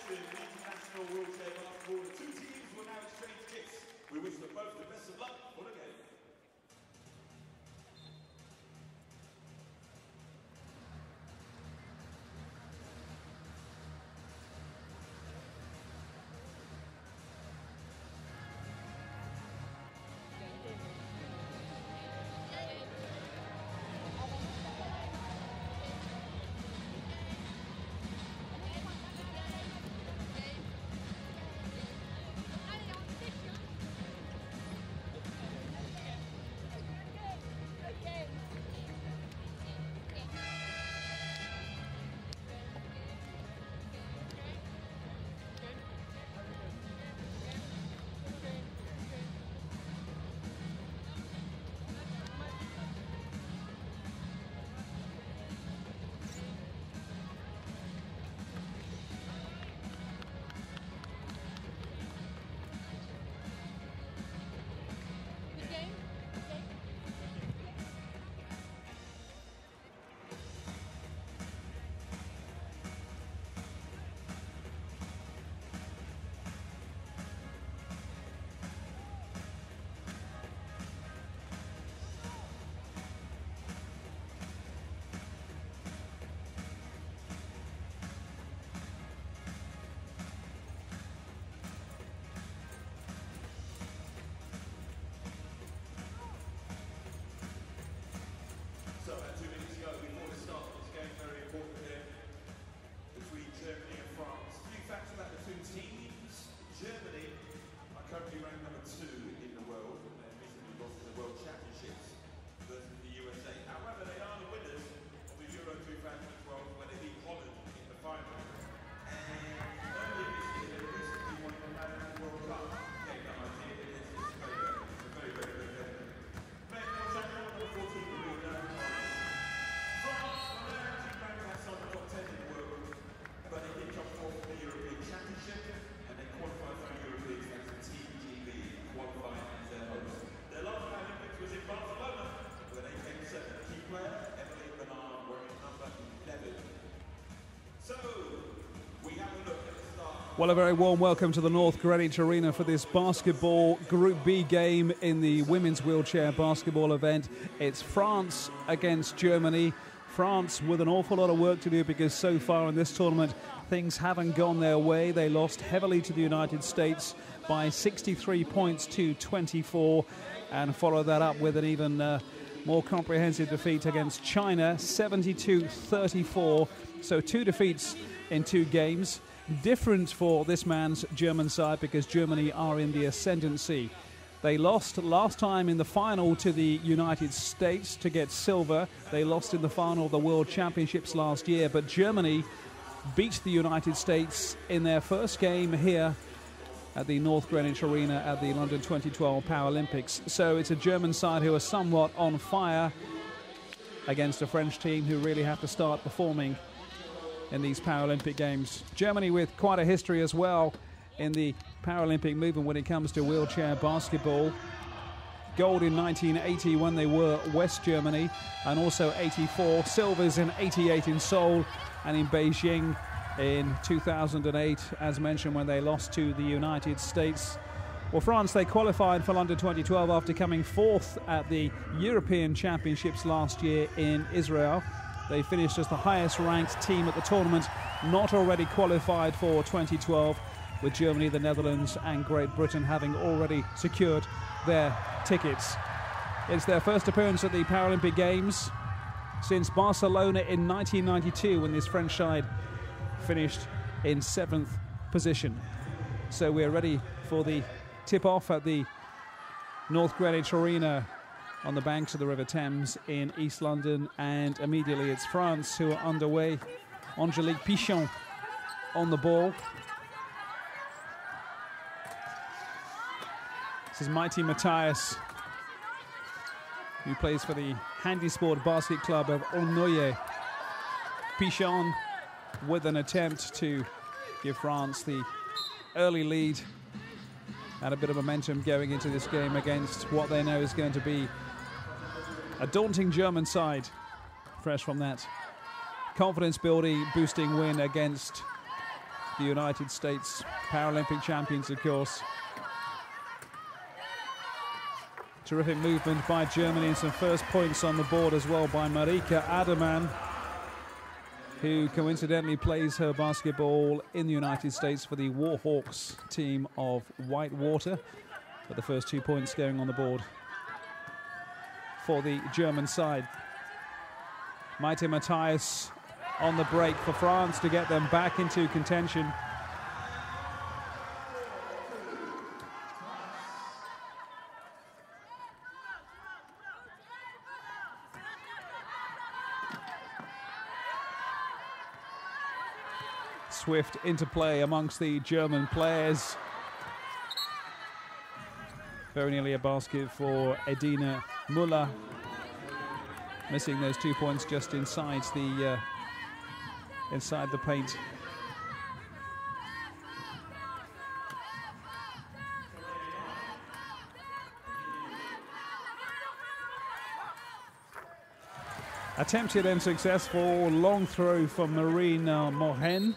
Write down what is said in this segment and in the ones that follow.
The International Wheelchair Basketball, the two teams will now exchange kits. We wish them both the best of luck for the game. So about 2 minutes ago, before the start of this game, very important here, between Germany and France. A few facts about the two teams. Germany are currently ranked number 2 in the world, and they recently lost in the World Championships versus the USA. However, they are the winners of the Euro 2012 when they beat Holland in the final. And earlier this year, they recently won the Paralympic World Cup. Gave that idea against Australia. It's a very, very good game. Men world champion number 14 will be known. But they did come forth for the European Championship and they qualified for the Europeans as the TGB, qualifying as their host. Their last Paralympics was in Barcelona, where they came second. Key player, Emily Bernard, wearing number 11. So, we have a look at the start. Well, a very warm welcome to the North Greenwich Arena for this basketball Group B game in the women's wheelchair basketball event. It's France against Germany. France with an awful lot of work to do because so far in this tournament things haven't gone their way. They lost heavily to the United States by 63 points to 24 and followed that up with an even more comprehensive defeat against China, 72-34. So 2 defeats in 2 games. Different for this man's German side because Germany are in the ascendancy. They lost last time in the final to the United States to get silver. They lost in the final of the World Championships last year, but Germany beat the United States in their first game here at the North Greenwich Arena at the London 2012 Paralympics. So it's a German side who are somewhat on fire against a French team who really have to start performing in these Paralympic Games. Germany with quite a history as well in the Paralympic movement when it comes to wheelchair basketball. Gold in 1980 when they were West Germany, and also 84, silvers in 88 in Seoul and in Beijing in 2008, as mentioned, when they lost to the United States. Well, France, they qualified for London 2012 after coming 4th at the European Championships last year in Israel. They finished as the highest ranked team at the tournament, not already qualified for 2012, with Germany, the Netherlands and Great Britain having already secured their tickets. It's their first appearance at the Paralympic Games since Barcelona in 1992, when this French side finished in 7th position. So we're ready for the tip-off at the North Greenwich Arena on the banks of the River Thames in East London, and immediately it's France who are underway. Angelique Pichon on the ball. This is Mighty Matthias, who plays for the Handisport Basket Club of Aulnoye. Pichon with an attempt to give France the early lead and a bit of momentum going into this game against what they know is going to be a daunting German side, fresh from that confidence boosting win against the United States Paralympic champions, of course. Terrific movement by Germany and some first points on the board as well by Marika Ademan, who coincidentally plays her basketball in the United States for the Warhawks team of Whitewater. But the first 2 points going on the board for the German side. Maite Matthias on the break for France to get them back into contention. Swift interplay amongst the German players. Very nearly a basket for Edina Müller. Missing those 2 points just inside the paint. Attempted and successful long throw from Marina Mohen.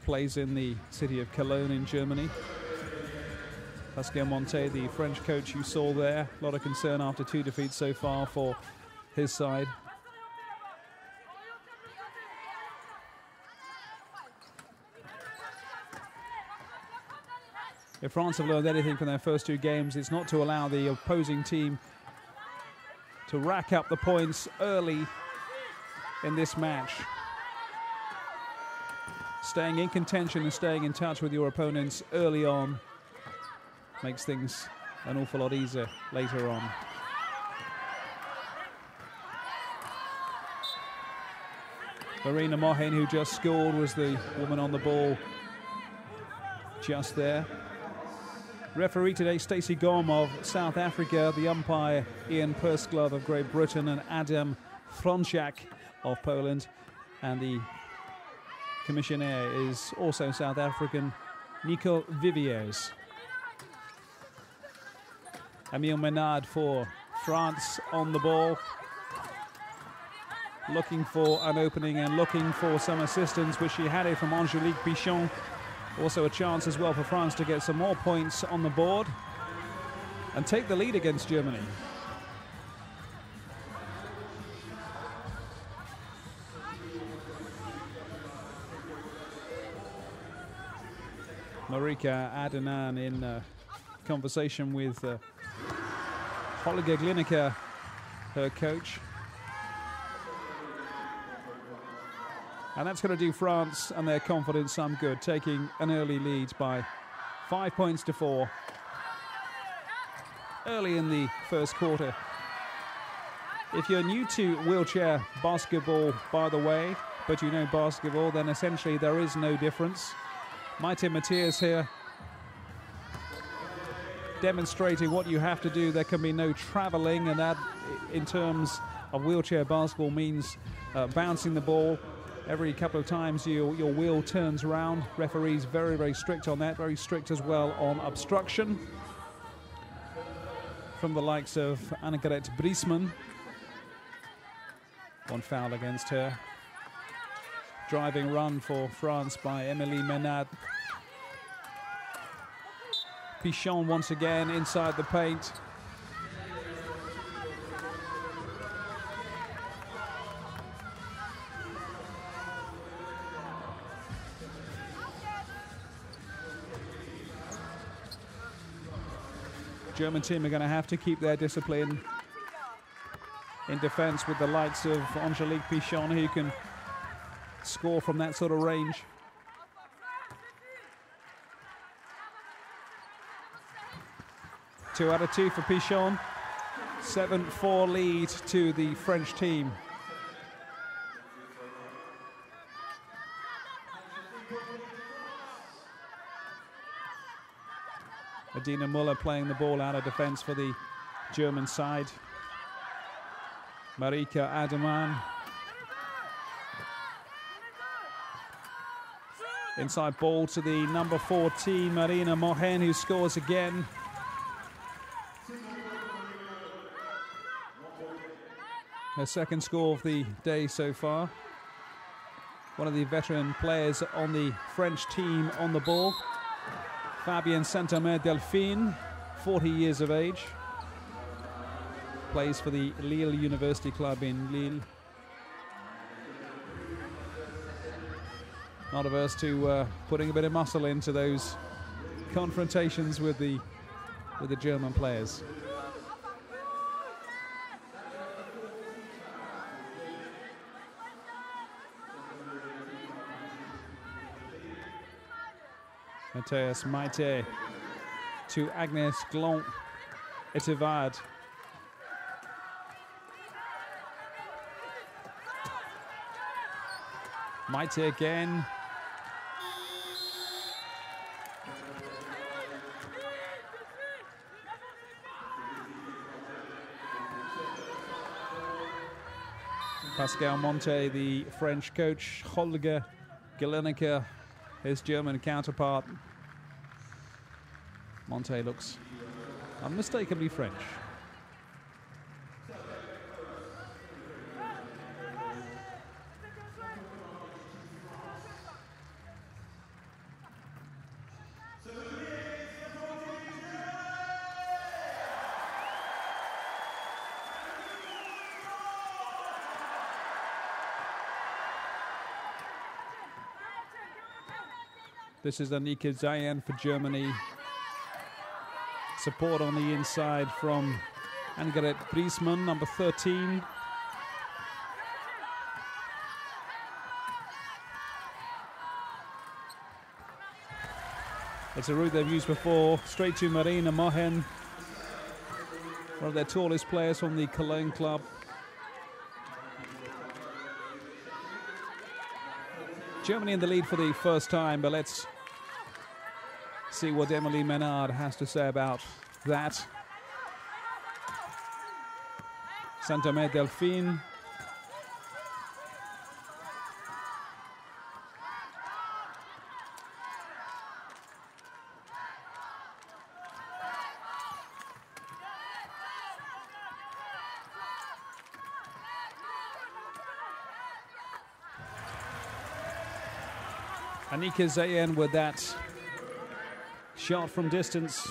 Plays in the city of Cologne in Germany. Pascal Montet, the French coach you saw there. A lot of concern after 2 defeats so far for his side. If France have learned anything from their first 2 games, it's not to allow the opposing team to rack up the points early in this match. Staying in contention and staying in touch with your opponents early on makes things an awful lot easier later on. Marina Mohen, who just scored, was the woman on the ball just there. Referee today, Stacey Gom of South Africa, the umpire Ian Pursglove of Great Britain, and Adam Frączak of Poland, and the commissioner is also South African, Nico Viviers. Emile Menard for France on the ball, looking for an opening and looking for some assistance, which she had it from Angelique Pichon. Also a chance as well for France to get some more points on the board and take the lead against Germany. Marika Ademan in conversation with Holger Glineker, her coach. And that's going to do France and their confidence some good, taking an early lead by 5 points to 4 early in the first quarter. If you're new to wheelchair basketball, by the way, but you know basketball, then essentially there is no difference. Maite Matthias here demonstrating what you have to do. There can be no traveling, and that in terms of wheelchair basketball means bouncing the ball. Every couple of times your wheel turns around. Referees very, very strict on that. Very strict as well on obstruction from the likes of Annegret Briesman. One foul against her. Driving run for France by Emilie Menard. Pichon once again inside the paint. German team are going to have to keep their discipline in defense with the likes of Angelique Pichon, who can score from that sort of range. Two out of two for Pichon. 7-4 lead to the French team. Edina Müller playing the ball out of defense for the German side. Marika Ademan. Inside ball to the number 14, Marina Mohen, who scores again. her second score of the day so far. One of the veteran players on the French team on the ball. Fabienne Saint-Omer-Delphine, 40 years of age. Plays for the Lille University Club in Lille. Not averse to putting a bit of muscle into those confrontations with the German players. Matthias Maite to Agnes Glon-Etevard. Maite again. Pascal Monte, the French coach. Holger Gelineker, his German counterpart. Monte looks unmistakably French. This is Annika Zayan for Germany. Support on the inside from Annegret Briesmann, number 13. It's a route they've used before. Straight to Marina Mohen, one of their tallest players from the Cologne club. Germany in the lead for the first time, but let's see what Emily Menard has to say about that. Saint-Omer-Delphine. Annika Zayen with that shot from distance.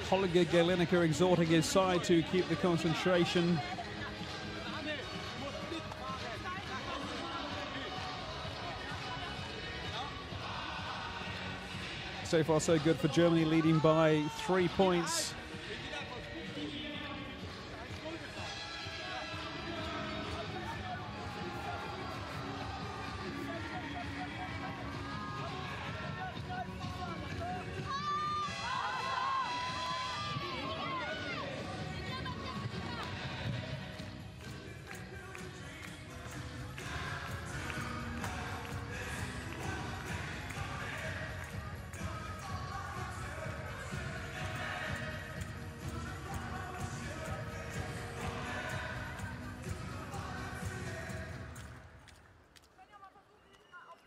Holger Gelineker exhorting his side to keep the concentration. So far so good for Germany, leading by 3 points.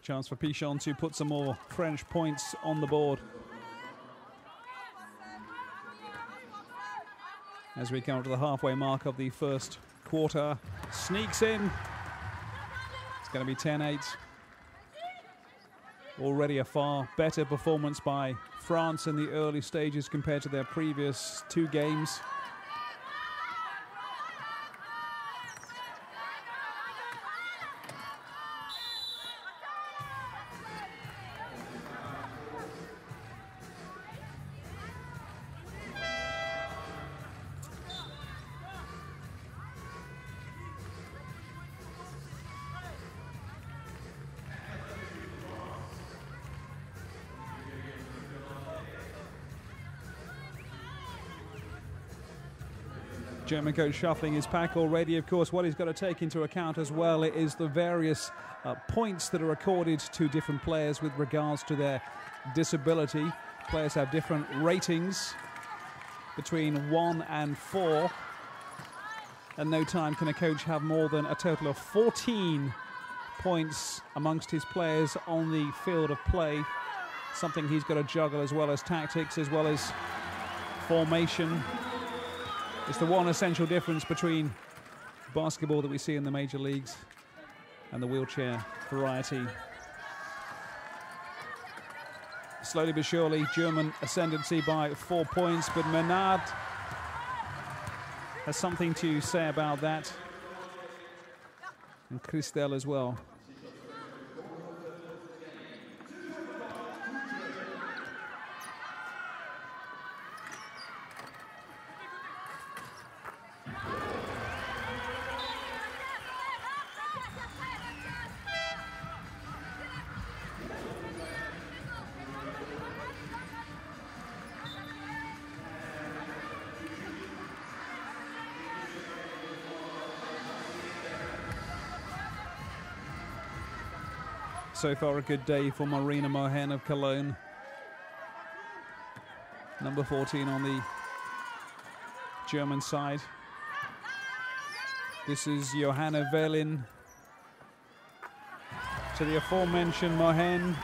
Chance for Pichon to put some more French points on the board. As we come to the halfway mark of the first quarter, sneaks in. It's going to be 10-8. Already a far better performance by France in the early stages compared to their previous 2 games. German coach shuffling his pack already. Of course, what he's got to take into account as well is the various points that are accorded to different players with regards to their disability. Players have different ratings between 1 and 4. At no time can a coach have more than a total of 14 points amongst his players on the field of play. Something he's got to juggle, as well as tactics, as well as formation. It's the one essential difference between basketball that we see in the major leagues and the wheelchair variety. Slowly but surely, German ascendancy by 4 points, but Menard has something to say about that, and Christel as well. So far a good day for Marina Mohen of Cologne. Number 14 on the German side. This is Johanna Velin to the aforementioned Mohen.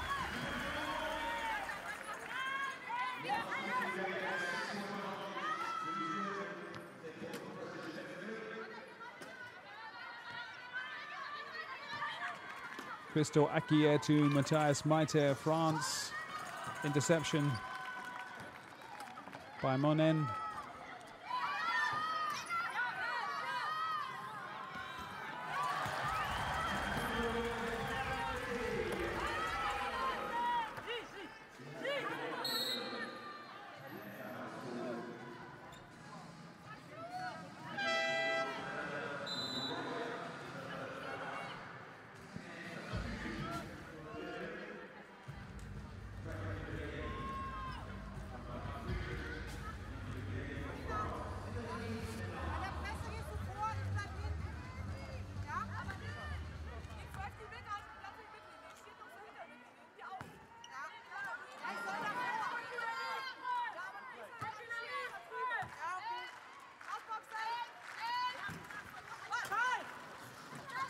Christo Akier to Matthias Meiter, France. Interception by Monen.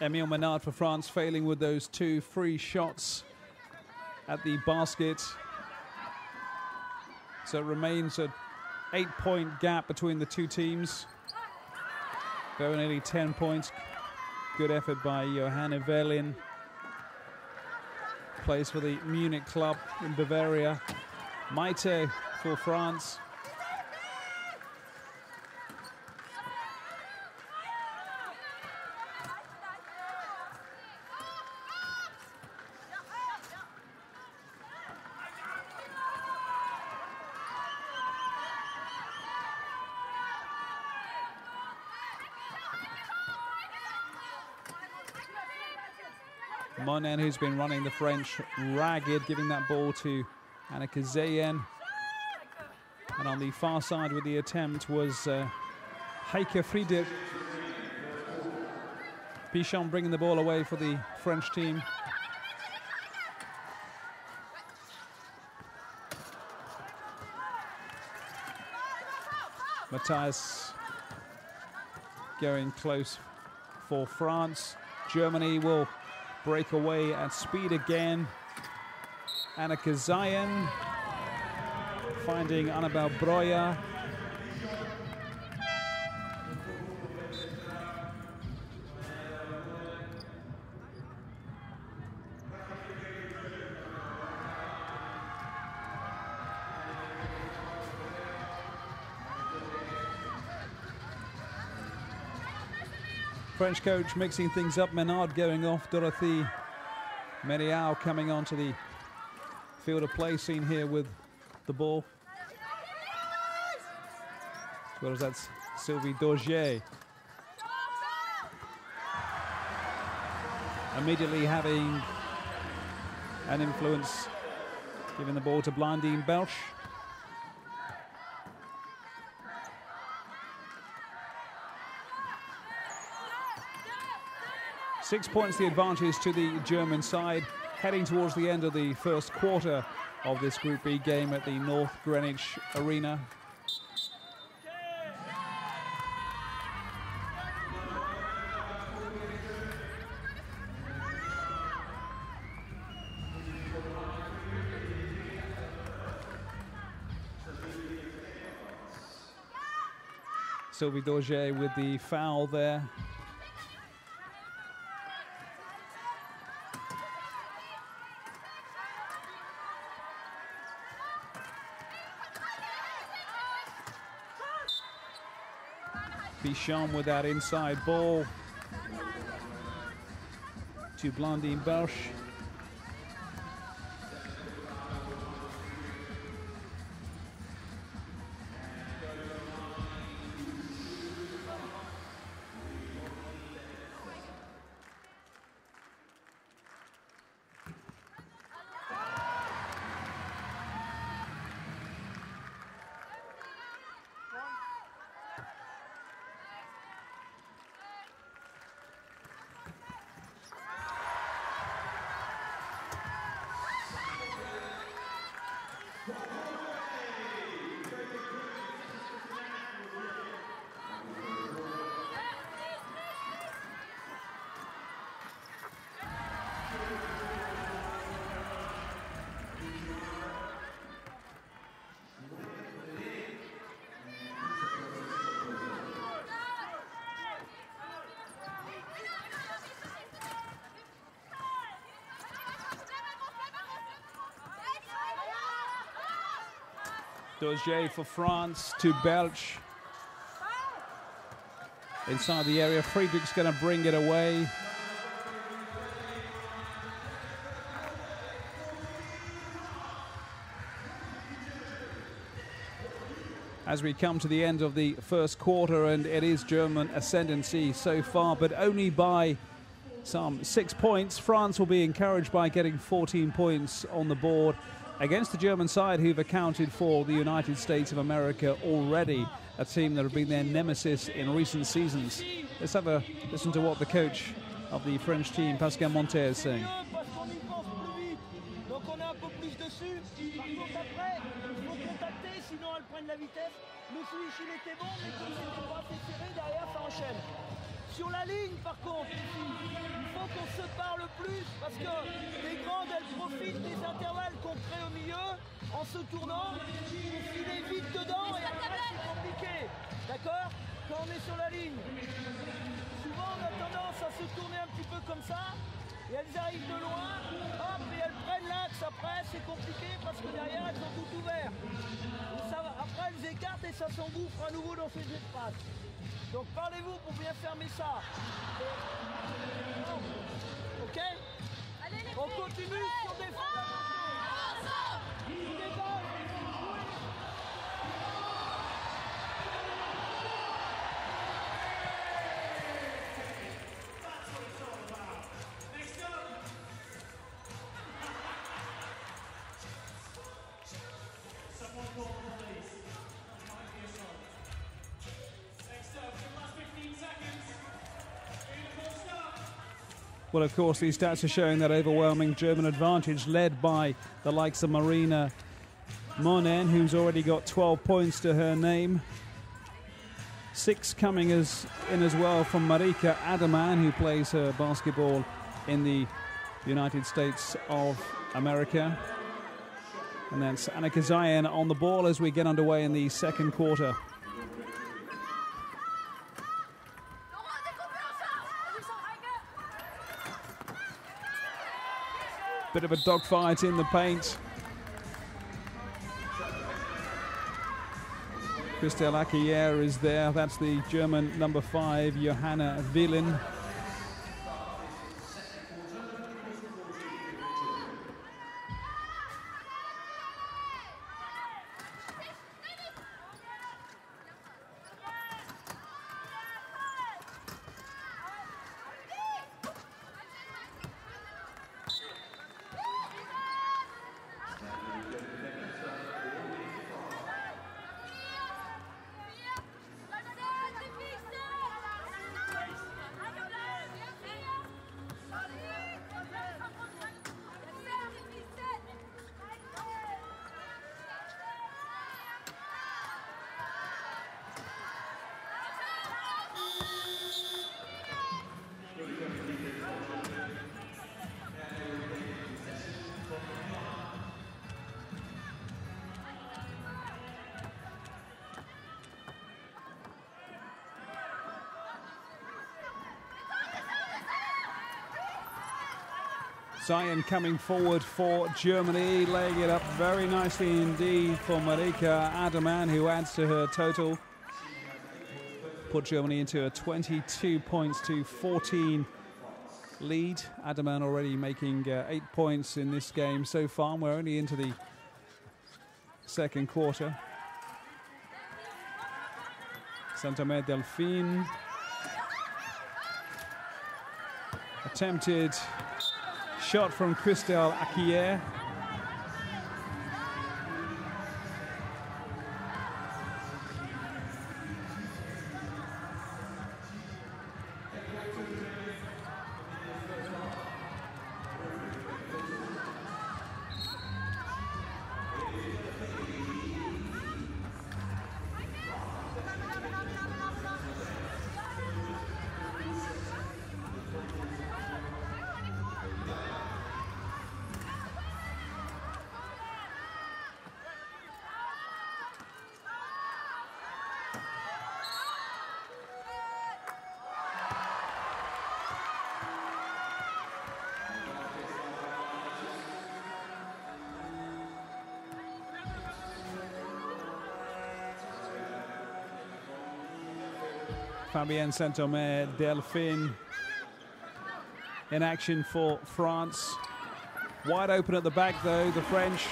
Emile Menard for France, failing with those 2 free shots at the basket. So it remains an 8-point gap between the 2 teams. Very nearly 10 points. Good effort by Johanna Velin. Plays for the Munich club in Bavaria. Maite for France. Monen, who's been running the French ragged, giving that ball to Anneke Zeyen. And on the far side with the attempt was Heike Friedrich. Pichon bringing the ball away for the French team. Matthias going close for France. Germany will break away at speed again. Anneke Zeyen finding Annabel Breuer. French coach mixing things up. Menard going off. Dorothy Meriao coming onto the field of play scene here with the ball. As well as that's Sylvie Dorgier. Immediately having an influence, giving the ball to Blandine Belch. Six points the advantage to the German side, heading towards the end of the first quarter of this Group B game at the North Greenwich Arena. Sylvie Dorgier with the foul there. Bichon with that inside ball to Blandine Belch. Dorgier for France to Belch. Inside the area, Friedrich's going to bring it away. As we come to the end of the first quarter, and it is German ascendancy so far, but only by some 6 points. France will be encouraged by getting 14 points on the board against the German side, who've accounted for the United States of America already, a team that have been their nemesis in recent seasons. Let's have a listen to what the coach of the French team, Pascal Montet, is saying. Sur la ligne, par contre, il faut qu'on se parle plus parce que les grandes, elles profitent des intervalles qu'on crée au milieu en se tournant pour filer vite dedans et après c'est compliqué. D'accord? Quand on est sur la ligne, souvent on a tendance à se tourner un petit peu comme ça et elles arrivent de loin, hop, et elles prennent l'axe. Après, c'est compliqué parce que derrière, elles ont tout ouvert. Et ça, après, elles écartent et ça s'engouffre à nouveau dans ces espaces. Donc parlez-vous pour bien fermer ça. Ok? On continue sur des fondamentaux. Well, of course, these stats are showing that overwhelming German advantage, led by the likes of Marina Monen, who's already got 12 points to her name. 6 coming in as well from Marika Adaman, who plays her basketball in the United States of America. And that's Annika Zayen on the ball as we get underway in the second quarter. Bit of a dogfight in the paint. Christelle Acquier is there. That's the German number 5, Johanna Wielin. Zion coming forward for Germany, laying it up very nicely indeed for Marika Adaman, who adds to her total. Put Germany into a 22 points to 14 lead. Adaman already making 8 points in this game so far. We're only into the second quarter. Saint-Omer Delphine. Attempted shot from Christelle Acquier. Fabienne Saint-Omer Delphine in action for France. Wide open at the back though, the French.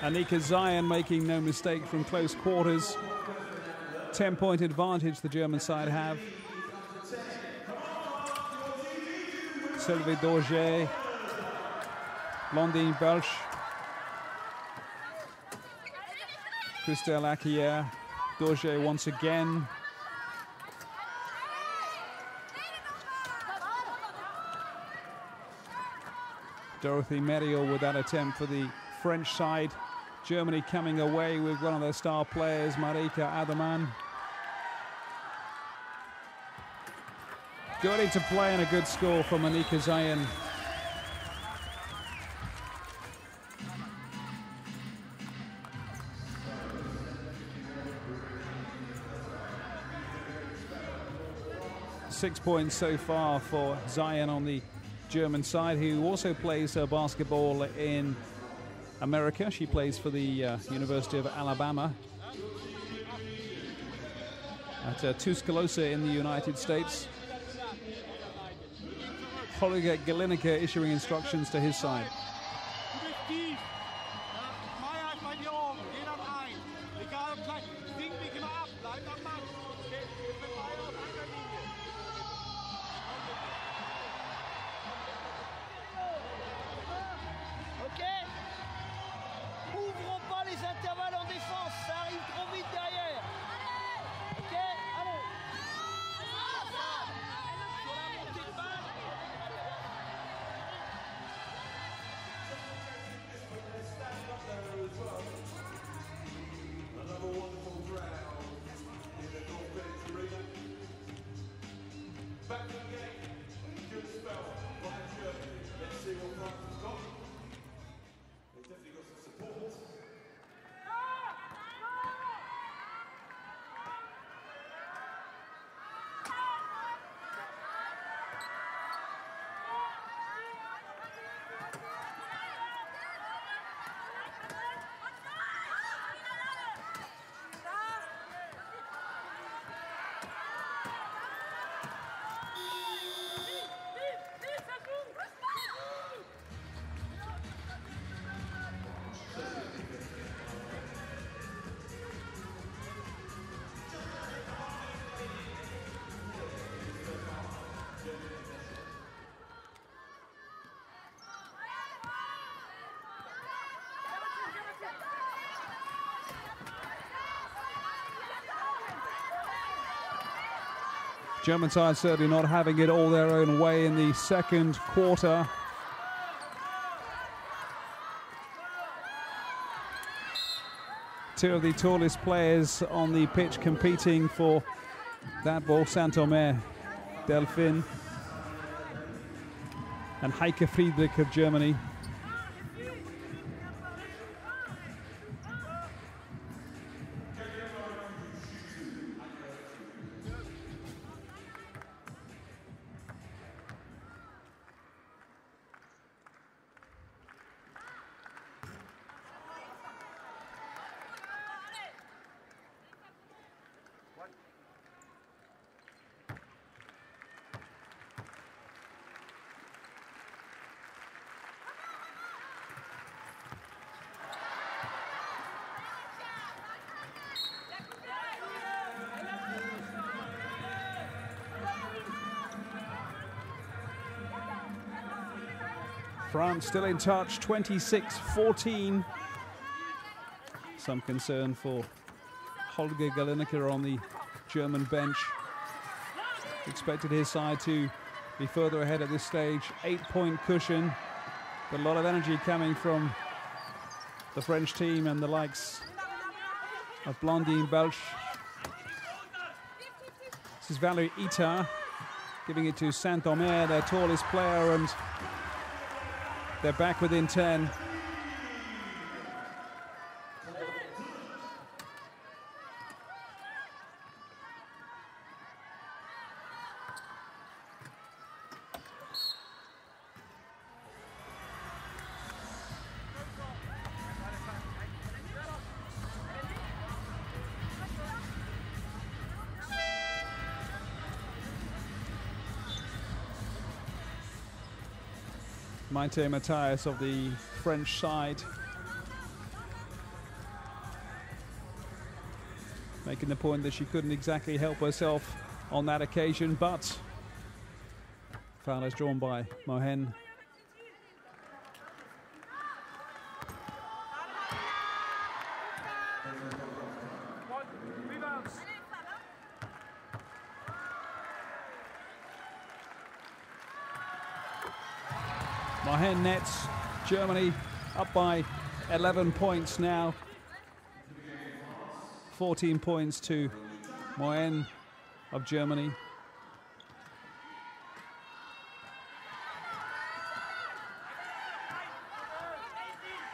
Annika Zion making no mistake from close quarters. 10-point advantage the German side have. Sylvie Dorget, Blondine Belch, Christelle Acquier, Dorget once again. Dorothy Meriot with that attempt for the French side. Germany coming away with one of their star players, Marika Adaman. Got into play and a good score from Annika Zion. .6 points so far for Zion on the German side, who also plays basketball in America. She plays for the University of Alabama at Tuscaloosa in the United States. Holger Gelinicke issuing instructions to his side. German side certainly not having it all their own way in the second quarter. Two of the tallest players on the pitch competing for that ball, Saint-Omer, Delphine, and Heike Friedrich of Germany. France still in touch, 26-14. Some concern for Holger Galineker on the German bench. Expected his side to be further ahead at this stage. 8-point cushion, but a lot of energy coming from the French team and the likes of Blandine Belch. This is Valérie Ita giving it to Saint-Omer, their tallest player, and they're back within 10. Maite Matthias of the French side making the point that she couldn't exactly help herself on that occasion, but foul is drawn by Mohen. Mohen nets. Germany up by 11 points now. 14 points to Mohen of Germany.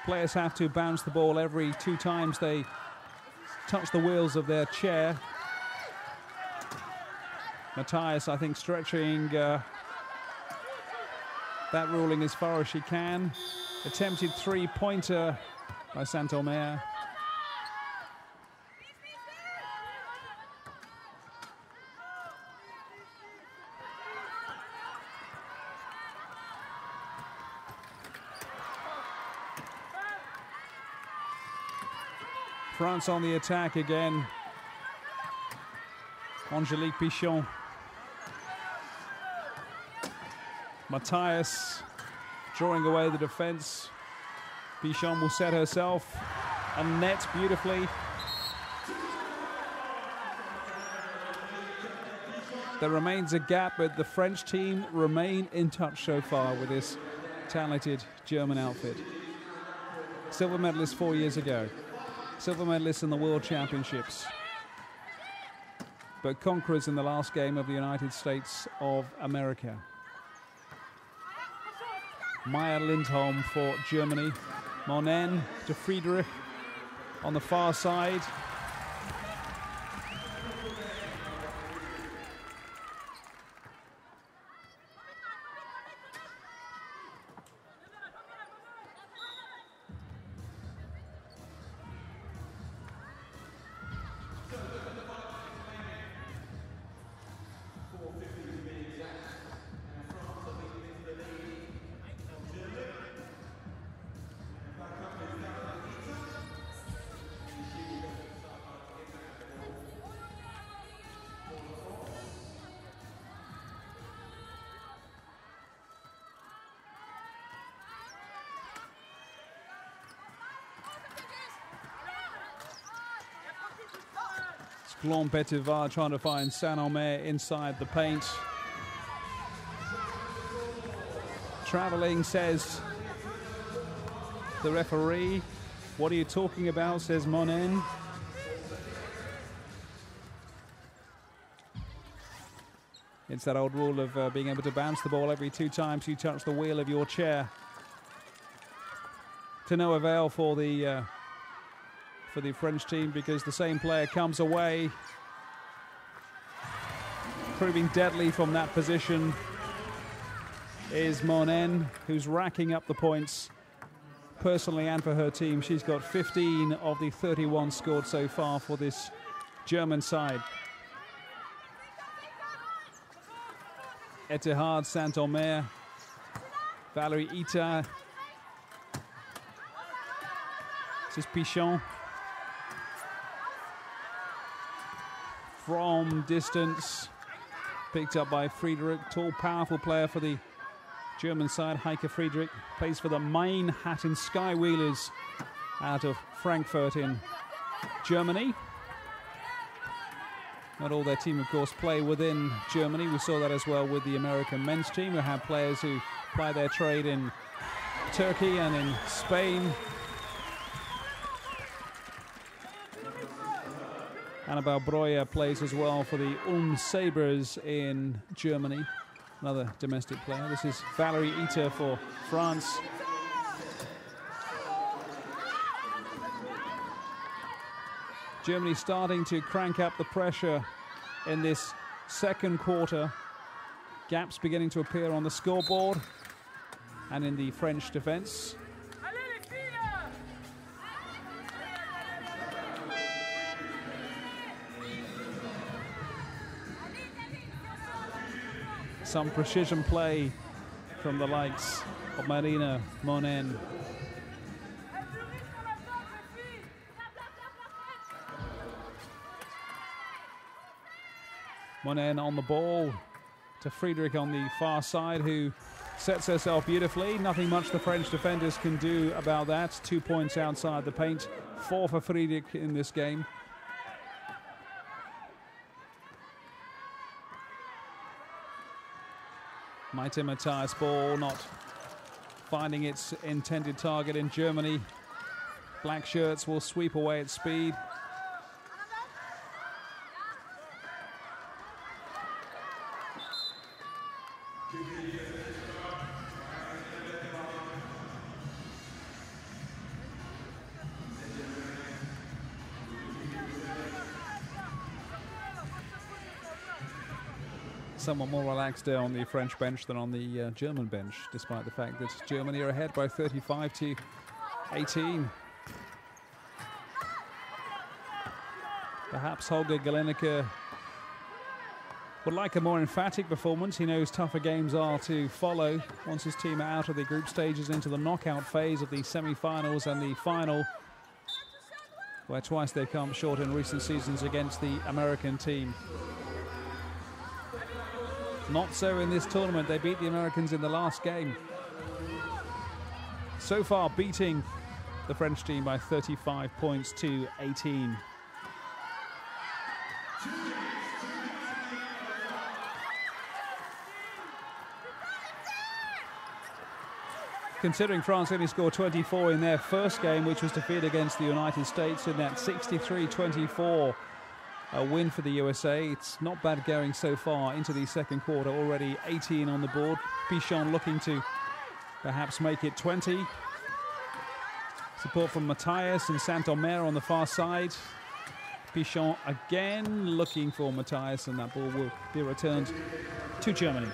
Players have to bounce the ball every 2 times they touch the wheels of their chair. Matthias, I think, stretching that ruling as far as she can. Attempted 3-pointer by Saint-Omer. France on the attack again. Angélique Pichon. Matthias drawing away the defense. Pichon will set herself and net beautifully. There remains a gap, but the French team remain in touch so far with this talented German outfit. Silver medalist 4 years ago. Silver medalist in the World Championships. But conquerors in the last game of the United States of America. Maya Lindholm for Germany. Monen to Friedrich on the far side. Glon-Petivar trying to find Saint-Omer inside the paint. Travelling, says the referee. What are you talking about, says Monen. It's that old rule of being able to bounce the ball every 2 times you touch the wheel of your chair. To no avail for the French team, because the same player comes away, proving deadly from that position is Monen, who's racking up the points personally and for her team. She's got 15 of the 31 scored so far for this German side. Etihad, Saint-Omer, Valérie Ita. This is Pichon. From distance, picked up by Friedrich. Tall, powerful player for the German side. Heike Friedrich plays for the Mainhatten Skywheelers out of Frankfurt in Germany. Not all their team, of course, play within Germany. We saw that as well with the American men's team, who have players who ply their trade in Turkey and in Spain. Annabelle Breuer plays as well for the Sabres in Germany, another domestic player. This is Valérie Ita for France. Germany starting to crank up the pressure in this second quarter. Gaps beginning to appear on the scoreboard and in the French defense. Some precision play from the likes of Marina Monen. Monen on the ball to Friedrich on the far side, who sets herself beautifully. Nothing much the French defenders can do about that. 2 points outside the paint, 4 for Friedrich in this game. Maite Matthias' ball not finding its intended target in Germany. Black shirts will sweep away at speed. Somewhat more relaxed there on the French bench than on the German bench, despite the fact that Germany are ahead by 35-18. Perhaps Holger Galenica would like a more emphatic performance. He knows tougher games are to follow once his team are out of the group stages into the knockout phase of the semi-finals and the final, where twice they've come short in recent seasons against the American team. Not so in this tournament. They beat the Americans in the last game. So far, beating the French team by 35 points to 18. Considering France only scored 24 in their first game, which was defeat against the United States in that 63-24 a win for the USA. It's not bad going so far into the second quarter. Already 18 on the board. Pichon looking to perhaps make it 20. Support from Matthias and Saint-Omer on the far side. Pichon again looking for Matthias, and that ball will be returned to Germany.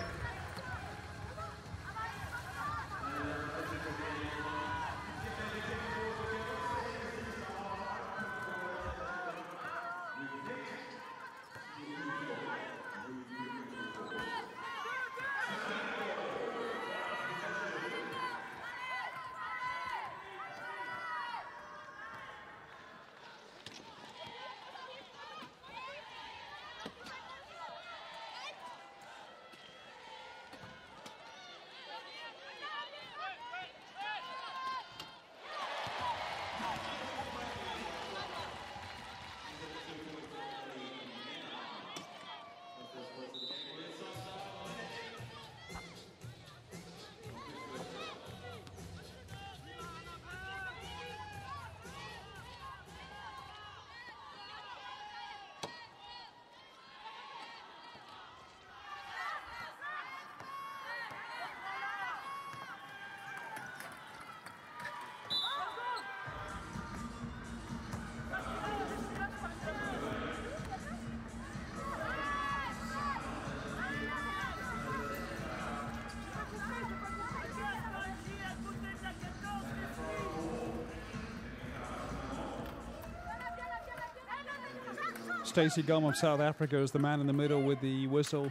Stacey Gom of South Africa is the man in the middle with the whistle.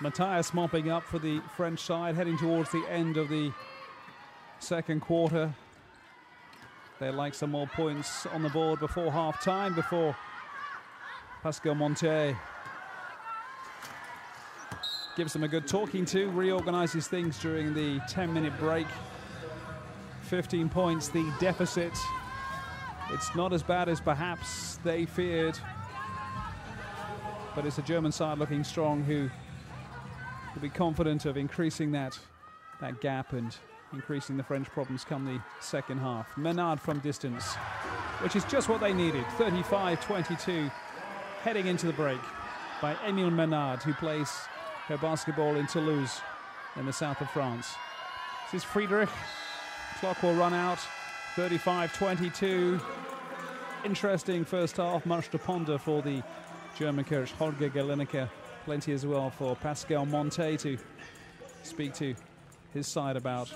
Matthias mopping up for the French side, heading towards the end of the second quarter. They'd like some more points on the board before half-time, before Pascal Montet gives them a good talking to, reorganises things during the 10-minute break. 15 points, the deficit. It's not as bad as perhaps they feared, but it's a German side looking strong who will be confident of increasing that gap and increasing the French problems come the second half. Menard from distance, which is just what they needed. 35-22 heading into the break by Émile Menard, who plays her basketball in Toulouse in the south of France. This is Friedrich. Clock will run out. 35-22. Interesting first half. Much to ponder for the German coach Holger Gelineker. Plenty as well for Pascal Montet to speak to his side about.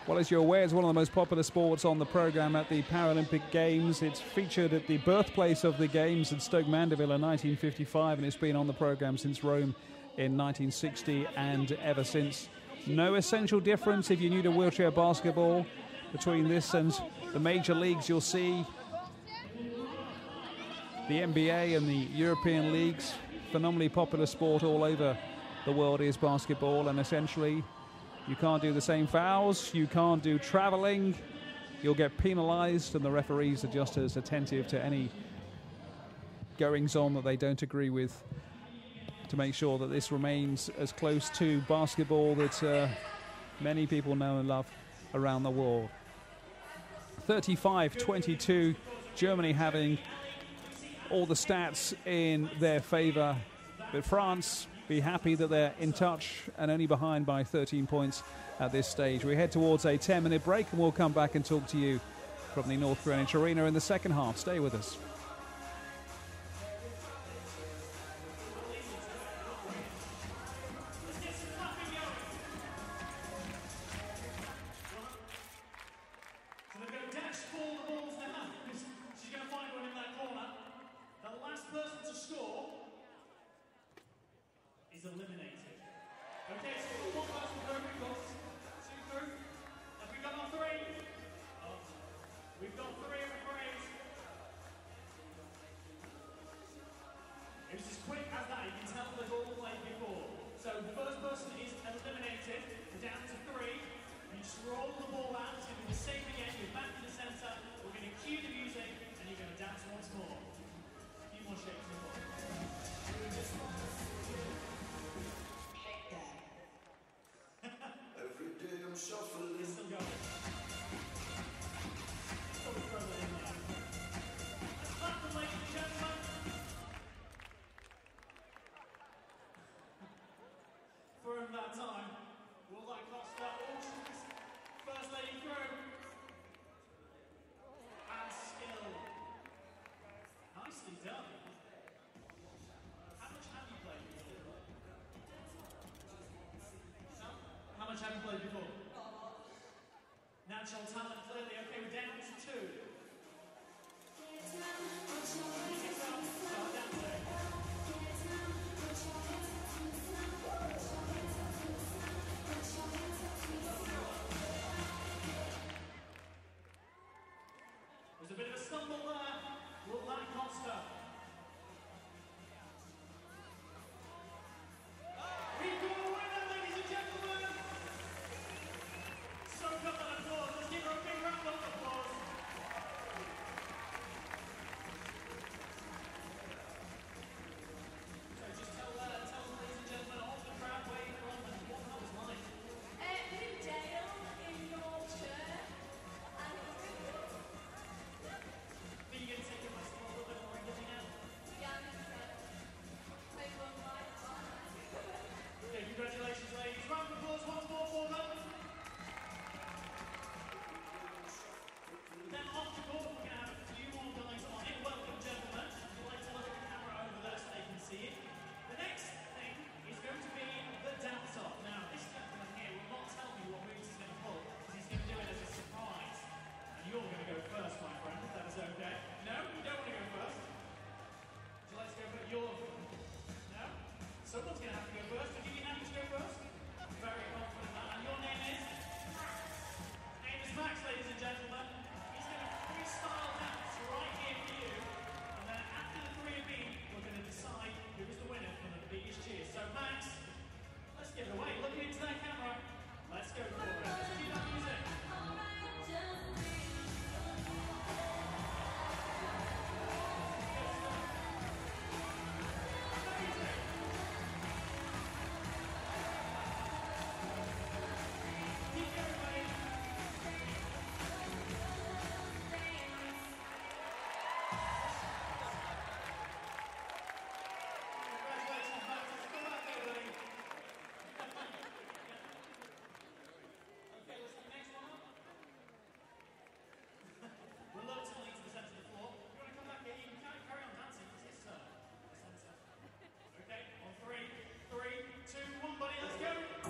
Well, as you're aware, it's one of the most popular sports on the programme at the Paralympic Games. It's featured at the birthplace of the Games in Stoke Mandeville in 1955, and it's been on the programme since Rome in 1960 and ever since. No essential difference if you're new to wheelchair basketball between this and the major leagues. You'll see the NBA and the European leagues. Phenomenally popular sport all over the world is basketball, and essentially you can't do the same fouls, you can't do travelling, you'll get penalised, and the referees are just as attentive to any goings-on that they don't agree with to make sure that this remains as close to basketball that many people know and love around the world. 35-22, Germany having all the stats in their favour, but France be happy that they're in touch and only behind by 13 points at this stage. We head towards a 10-minute break and we'll come back and talk to you from the North Greenwich Arena in the second half. Stay with us. Natural talent, clearly. Okay, we're down to 2. There's a bit of a stumble there. Looked like Costa. We've got a winner, ladies and gentlemen. So come on, applause. Let's give her a big round of applause.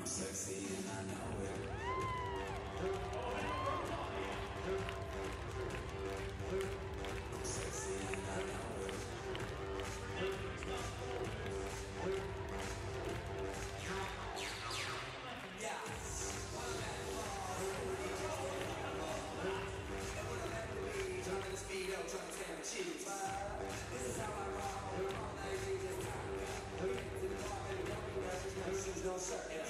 No, sir, it's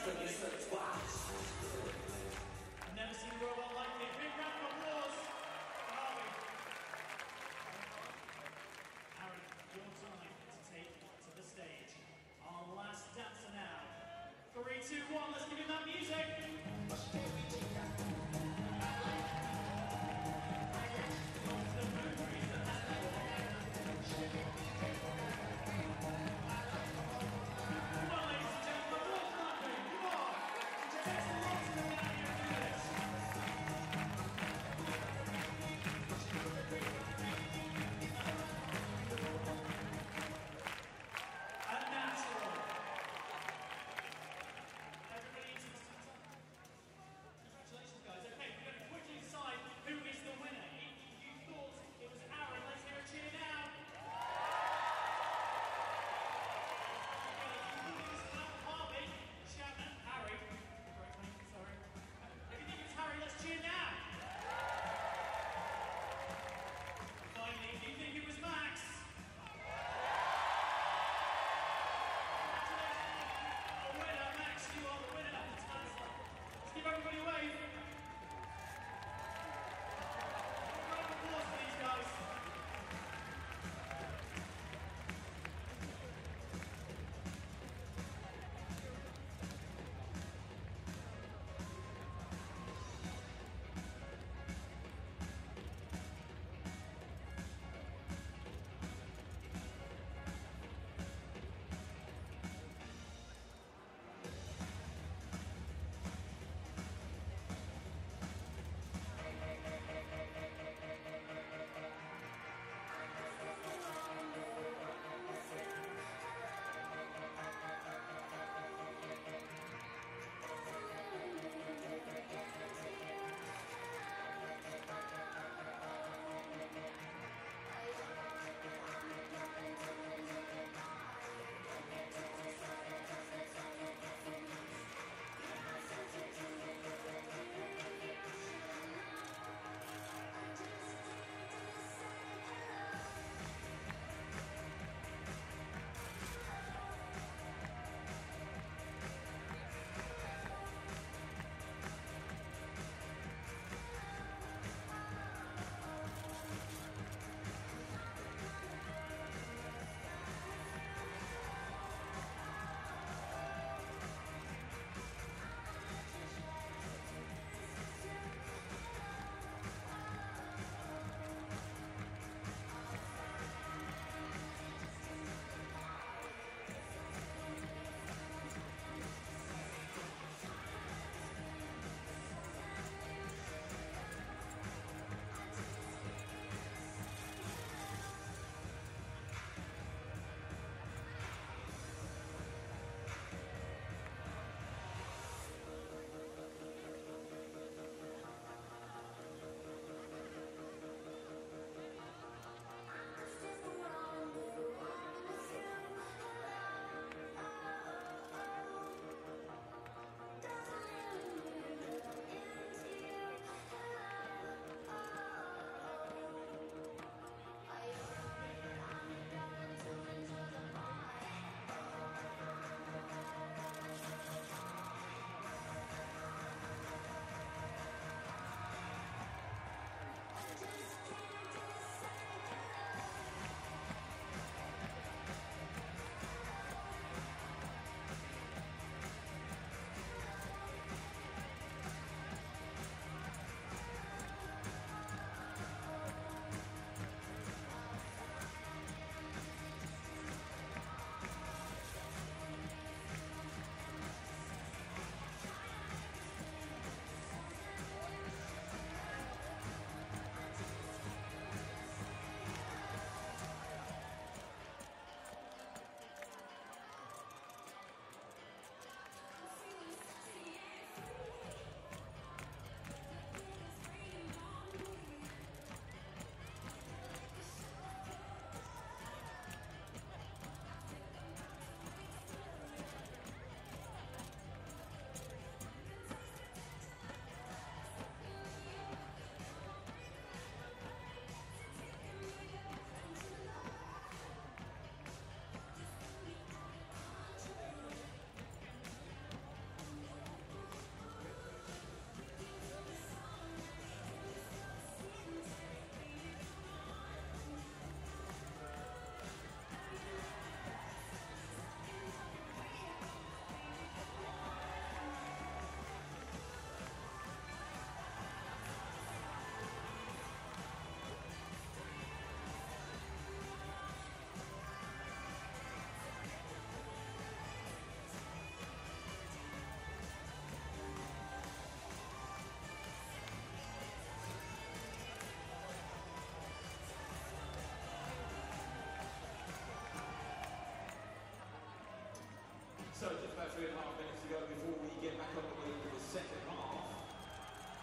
So just about 3.5 minutes to go before we get back on the way for the second half.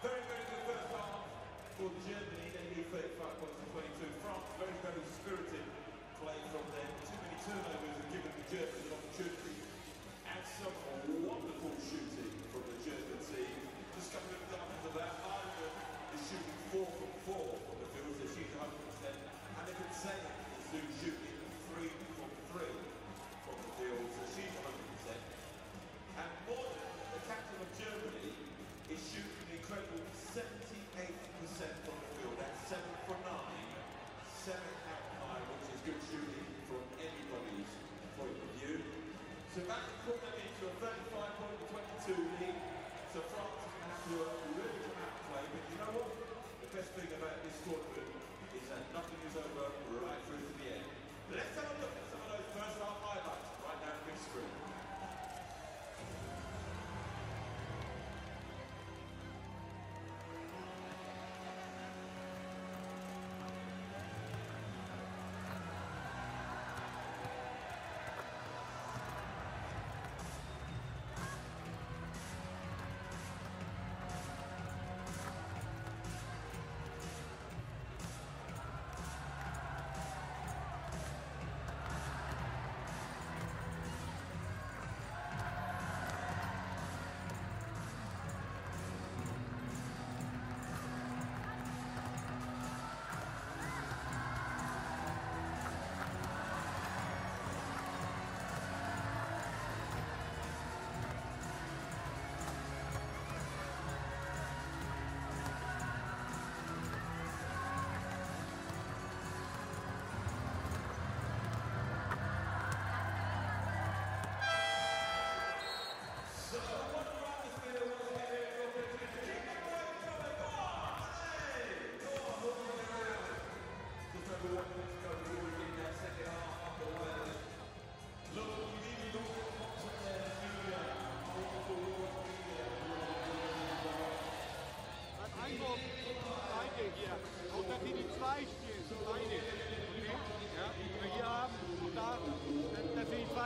Very, very good first half for Germany. They lead 35 points to 22. France, very, very spirited play from them. Too many turnovers have given the Germans an opportunity. And some wonderful shooting from the German team. Just a couple of examples of that. Ireland is shooting 4 from 4 from the field. They're shooting 100%. And they can say is shooting 3 from 3 from the field. So she's 100%. And Morgan, the captain of Germany, is shooting an incredible 78% from the field. That's 7 from 9. 7 out of 9, which is good shooting from anybody's point of view. So that can put them into a 35 point to 22 lead. So France is going to have to really come out and play. But you know what? The best thing about this tournament is that nothing is over right through to the end. Let's have a look at some of those first half highlights right now on the big screen.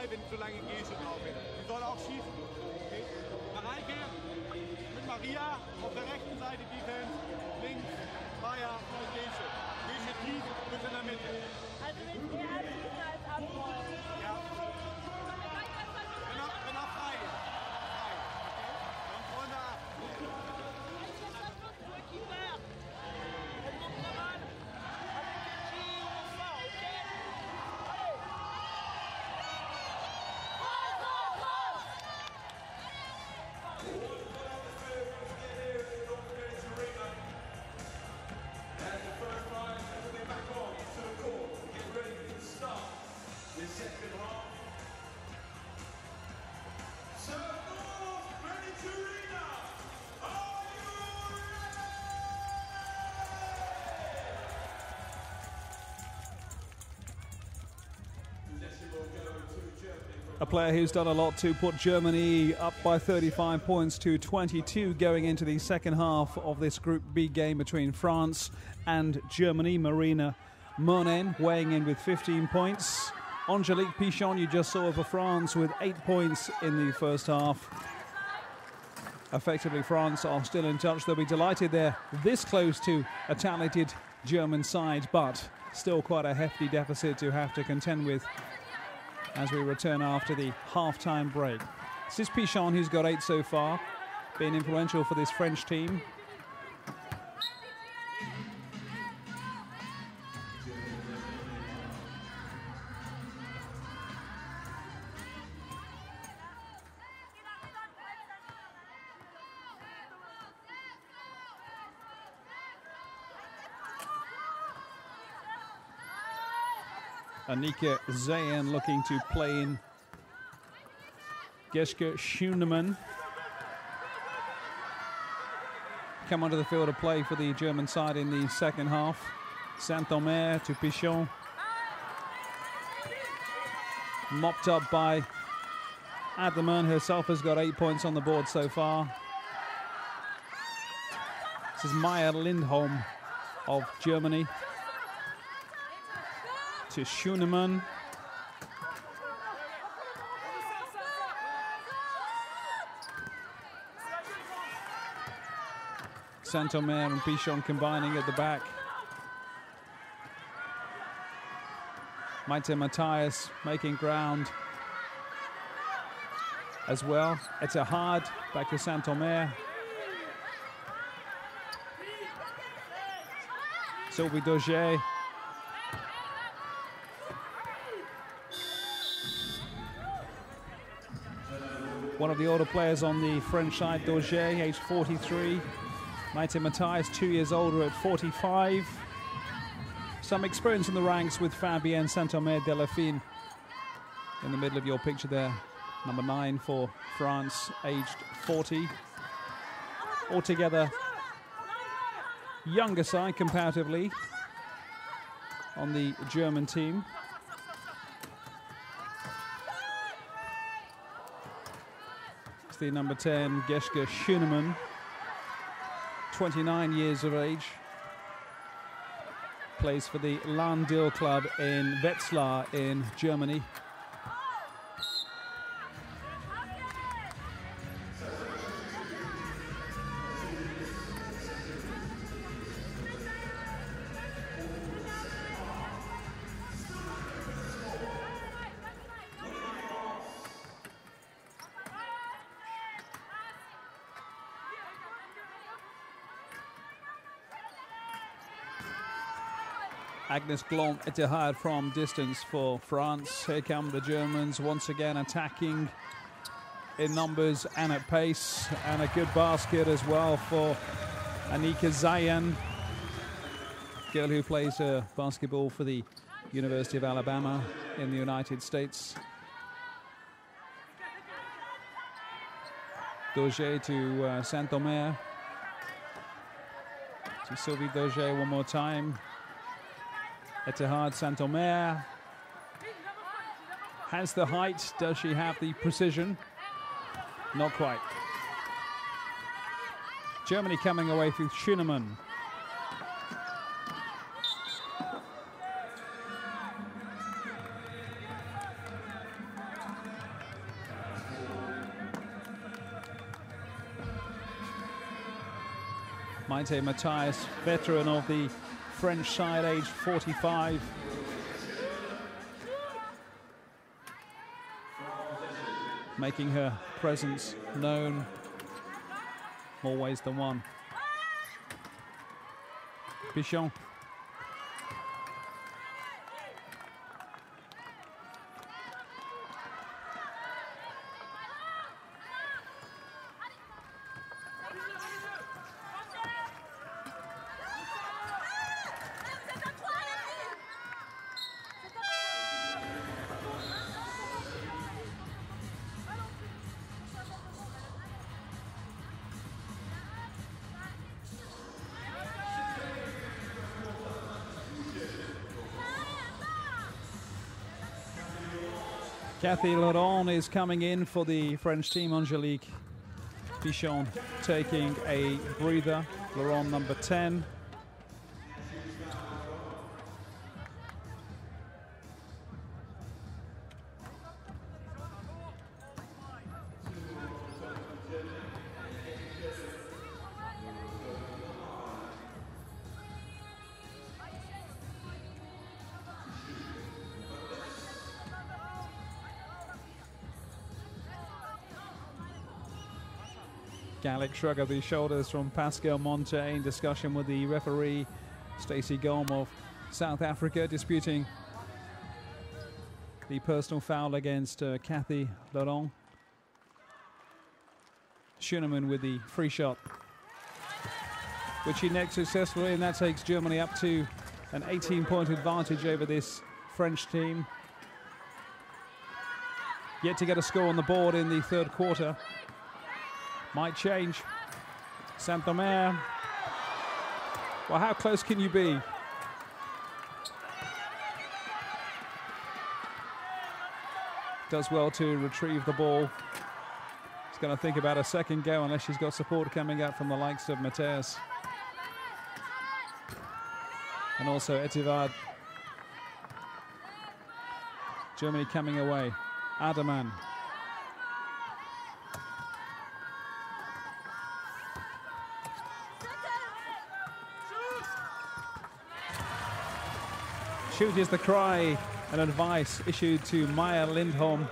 Wenn so lange gehst du drauf hin. Die soll auch schießen. Okay? Mareike mit Maria auf der rechten Seite Defense, links Maya und Gesche. Gesche tief bis in der Mitte. Also wenn er schießen als Abwehr. Ja. Wenn er frei ist. Frei. Okay? Dann Freunde ab. A player who's done a lot to put Germany up by 35 points to 22 going into the second half of this Group B game between France and Germany. Marina Monen weighing in with 15 points. Angelique Pichon, you just saw for France, with 8 points in the first half. Effectively, France are still in touch. They'll be delighted they're this close to a talented German side, but still quite a hefty deficit to have to contend with as we return after the half-time break. This is Pichon, who's got 8 so far, been influential for this French team. Annika Zayen looking to play in Geschke Schunemann. Come onto the field of play for the German side in the second half. Saint-Omer to Pichon. Mopped up by Adleman herself, has got 8 points on the board so far. This is Maya Lindholm of Germany. To Schunemann. Saint-Omer and Pichon combining at the back. Maite Matthias making ground as well. It's a hard back to Saint-Omer. Sylvie Dauger. One of the older players on the French side, Dauger, age 43. Maite Matthias, 2 years older at 45. Some experience in the ranks with Fabienne Saint-Omer Delafine in the middle of your picture there. Number 9 for France, aged 40. Altogether, younger side comparatively on the German team. It's the number 10, Geschke Schönemann, 29 years of age. Plays for the Lahn-Dill club in Wetzlar in Germany. Agnes Glomp-Ettehard from distance for France. Here come the Germans once again attacking in numbers and at pace. And a good basket as well for Anika Zayan, girl who plays basketball for the University of Alabama in the United States. Dauger to Saint-Omer. To Sylvie Dauger one more time. Ettehard, Saint-Omer has the height. Does she have the precision? Not quite. Germany coming away with Schönemann. Maite Matthias, veteran of the French side, age 45. Making her presence known more ways than one. Pichon. Cathy Laurent is coming in for the French team. Angelique Pichon taking a breather. Laurent, number 10. Gallic shrug of the shoulders from Pascal Monte in discussion with the referee Stacey Golm of South Africa, disputing the personal foul against Cathy Laurent. Schönemann with the free shot, which he necked successfully, and that takes Germany up to an 18-point advantage over this French team. Yet to get a score on the board in the third quarter. Might change. Saint-Omer. Well, how close can you be? Does well to retrieve the ball. He's going to think about a second go unless she's got support coming up from the likes of Matthias. And also Ettehard. Germany coming away. Adermann. Shoot is the cry and advice issued to Maya Lindholm.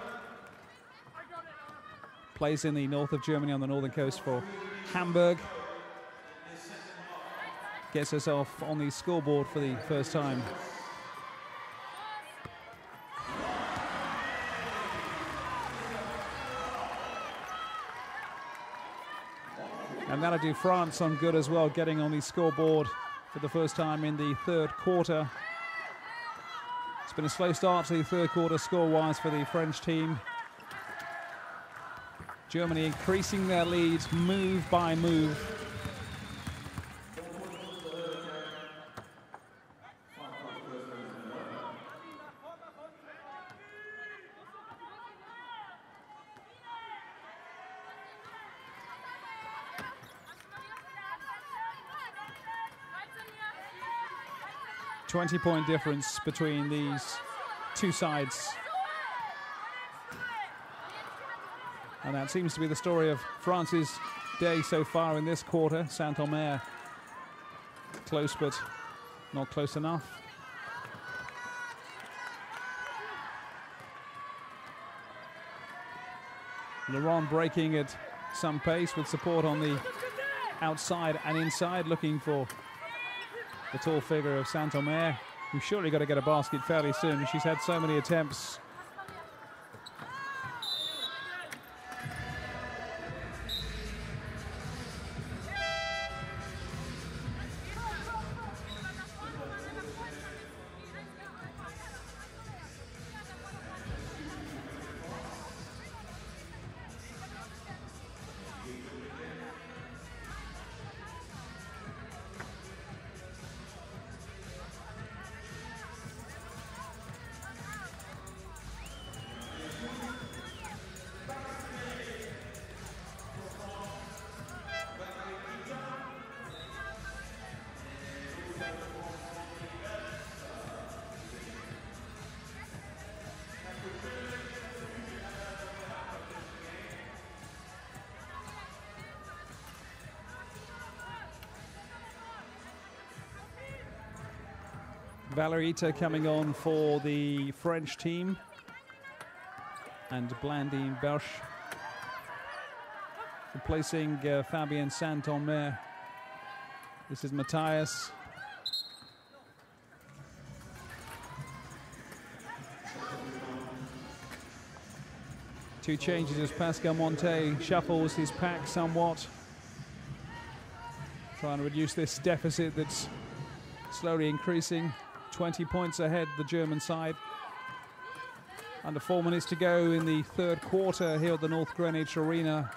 Plays in the north of Germany on the northern coast for Hamburg. Gets herself on the scoreboard for the first time. And that'll do France some good as well, getting on the scoreboard for the first time in the third quarter. It's been a slow start to the third quarter score-wise for the French team. Germany increasing their lead move by move. A 20-point difference between these two sides. And that seems to be the story of France's day so far in this quarter. Saint-Omer close, but not close enough. Laurent breaking at some pace with support on the outside and inside, looking for the tall figure of Saint-Omer, who's surely got to get a basket fairly soon. She's had so many attempts. Valerita coming on for the French team, and Blandine Berche replacing Fabienne Saint-Omer. This is Matthias. Two changes as Pascal Montet shuffles his pack somewhat, trying to reduce this deficit that's slowly increasing. 20 points ahead, the German side. Under 4 minutes to go in the third quarter here at the North Greenwich Arena.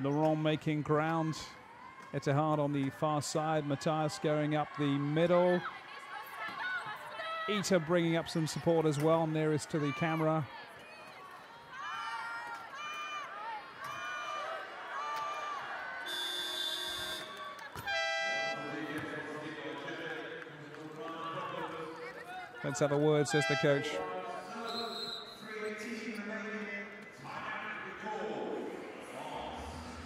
Laurent making ground. Etihad on the far side. Matthias going up the middle. Ita bringing up some support as well, nearest to the camera. Let's have a word, says the coach.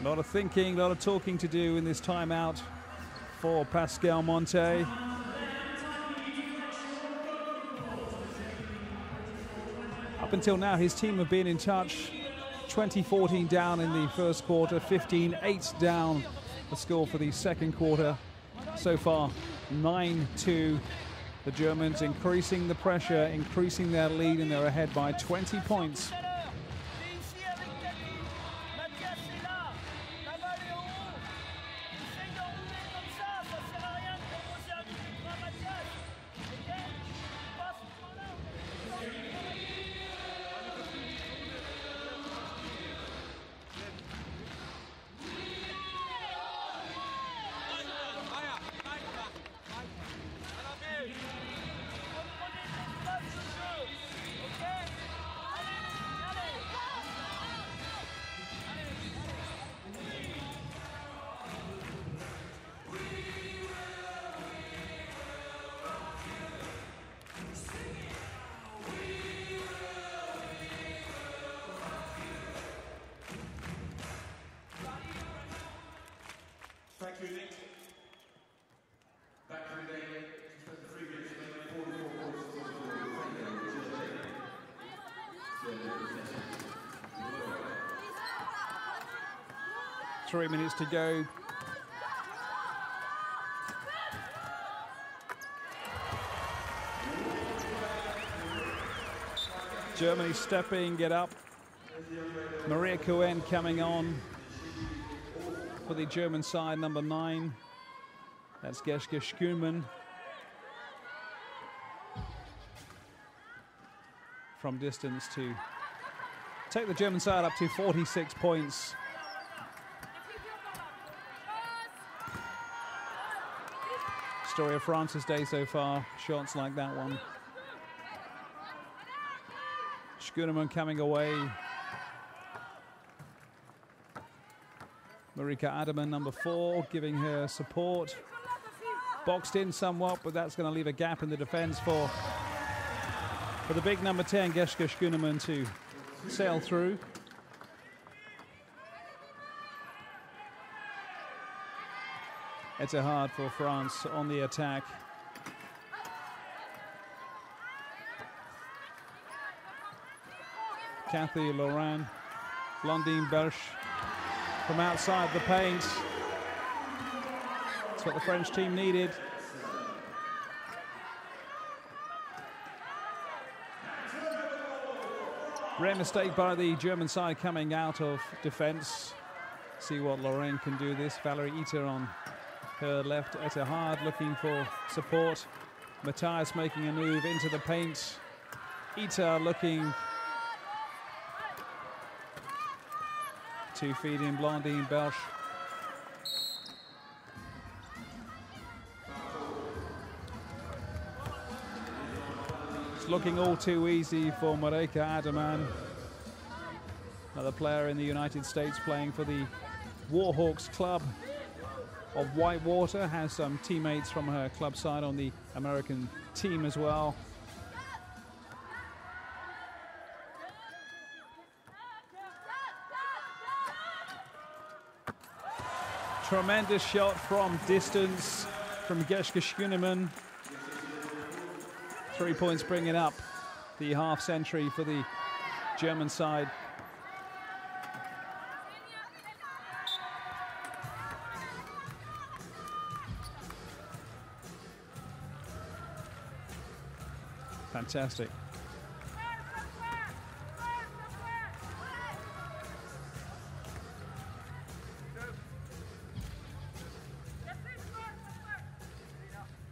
A lot of thinking, a lot of talking to do in this timeout for Pascal Montet. Up until now, his team have been in touch. 20-14 down in the first quarter, 15-8 down the score for the second quarter. So far, 9-2. The Germans increasing the pressure, increasing their lead, and they're ahead by 20 points. 3 minutes to go. Germany stepping it up. Maria Cohen coming on for the German side, number 9. That's Geschke Schulman. From distance to take the German side up to 46 points. Story of France's day so far. Shots like that one. Schooneman coming away. Marika Ademan, number 4, giving her support. Boxed in somewhat, but that's going to leave a gap in the defense for the big number 10, Geschke Schooneman, to sail through. It's a hard for France on the attack. Cathy Laurent, Blondine Belch from outside the paint. That's what the French team needed. Rare mistake by the German side coming out of defense. See what Laurent can do this. Valerie Iter on her left. Etihad looking for support. Matthias making a move into the paint. Iter looking to feed in Blondine Belch. It's looking all too easy for Marika Ademan, another player in the United States playing for the Warhawks Club of Whitewater. Has some teammates from her club side on the American team as well. Tremendous shot from distance from Geschke Schooneman. 3 points bringing up the half century for the German side. Fantastic.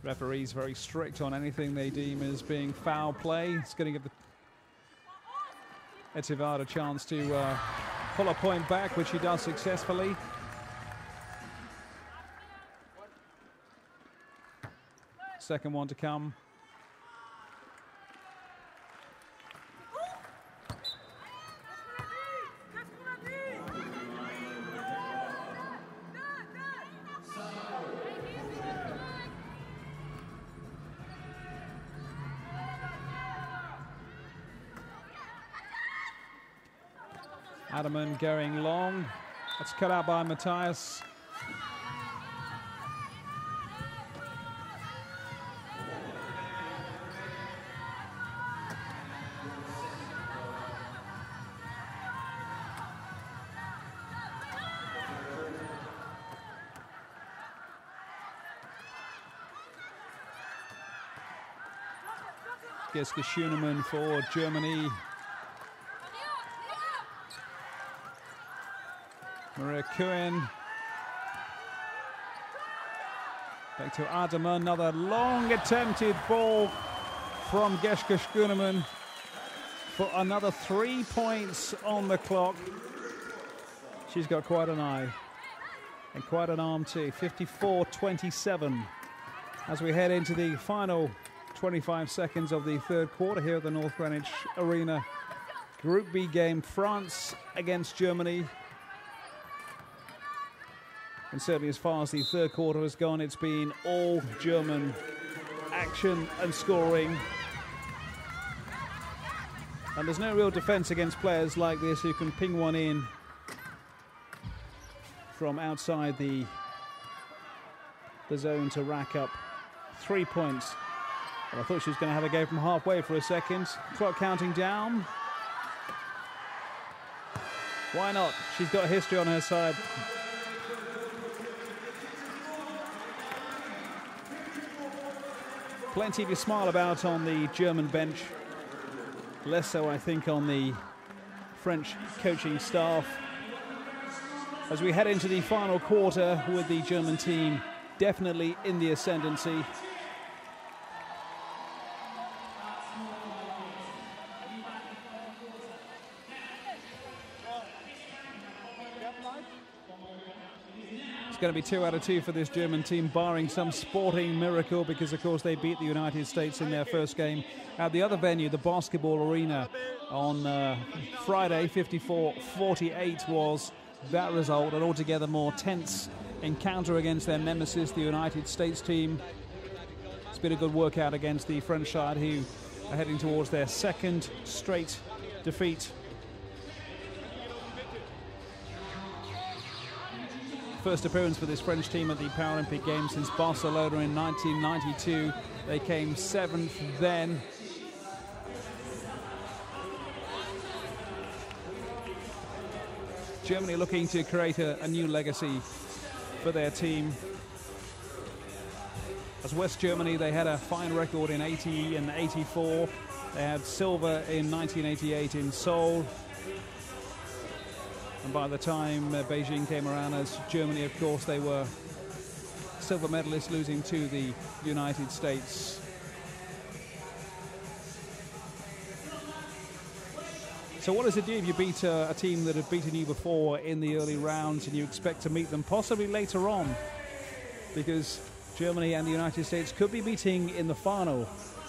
Referees very strict on anything they deem as being foul play. It's going to give the Etihad a chance to pull a point back, which he does successfully. Second one to come. Ademan going long. That's cut out by Matthias. Geschke Schooneman for Germany. Maria Cohen. Back to Ademan. Another long attempted ball from Geschke Schooneman for another 3 points on the clock. She's got quite an eye and quite an arm too. 54-27 as we head into the final 25 seconds of the third quarter here at the North Greenwich Arena. Group B game, France against Germany. And certainly as far as the third quarter has gone, it's been all German action and scoring. And there's no real defense against players like this who can ping one in from outside the zone to rack up 3 points. And I thought she was going to have a go from halfway for a second. Clock counting down. Why not? She's got history on her side. Plenty to smile about on the German bench. Less so, I think, on the French coaching staff. As we head into the final quarter with the German team definitely in the ascendancy. It's going to be 2 out of 2 for this German team, barring some sporting miracle, because of course they beat the United States in their first game at the other venue, the basketball arena, on Friday. 54-48 was that result, an altogether more tense encounter against their nemesis, the United States team. It's been a good workout against the French side, who are heading towards their second straight defeat. First appearance for this French team at the Paralympic Games since Barcelona in 1992. They came 7th then. Germany looking to create a new legacy for their team. As West Germany, they had a fine record in 80 and 84. They had silver in 1988 in Seoul. And by the time Beijing came around, as Germany, of course, they were silver medalists, losing to the United States. So what does it do if you beat a team that have beaten you before in the early rounds and you expect to meet them possibly later on? Because Germany and the United States could be meeting in the final.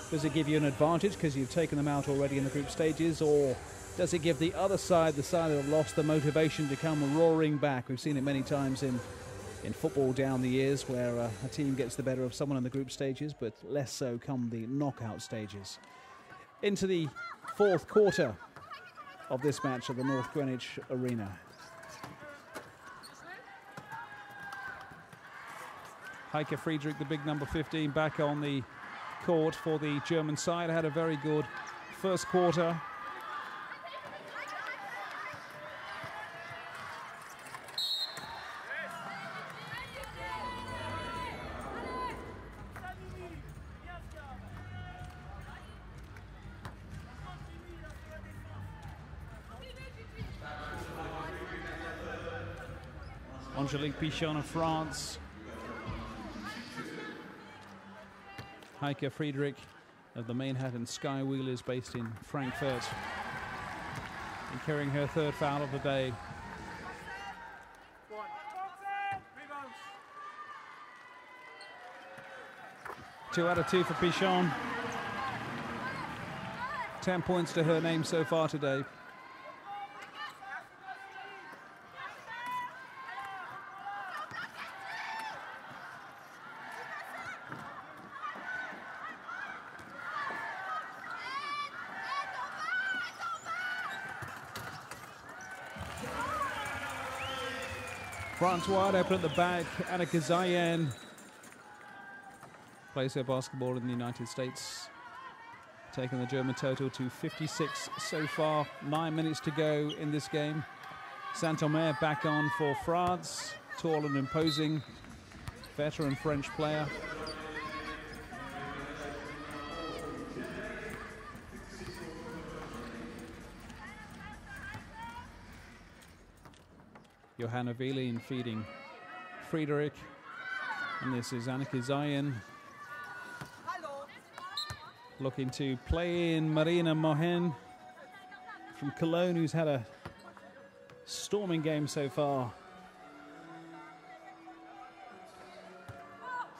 Does it give you an advantage because you've taken them out already in the group stages, or does it give the other side, the side that have lost, the motivation to come roaring back? We've seen it many times in football down the years, where a team gets the better of someone in the group stages, but less so come the knockout stages. Into the fourth quarter of this match at the North Greenwich Arena. Heike Friedrich, the big number 15, back on the court for the German side. Had a very good first quarter. Angelique Pichon of France. Heike Friedrich of the Manhattan Sky Wheelers, based in Frankfurt, incurring her third foul of the day. Two out of 2 for Pichon. 10 points to her name so far today. France wide open at the back. Annika Zayen plays her basketball in the United States, taking the German total to 56 so far. 9 minutes to go in this game. Saint-Omer back on for France. Tall and imposing veteran French player. Johanna Wielin feeding Friedrich. And this is Annika Zayen looking to play in Marina Mohen from Cologne, who's had a storming game so far.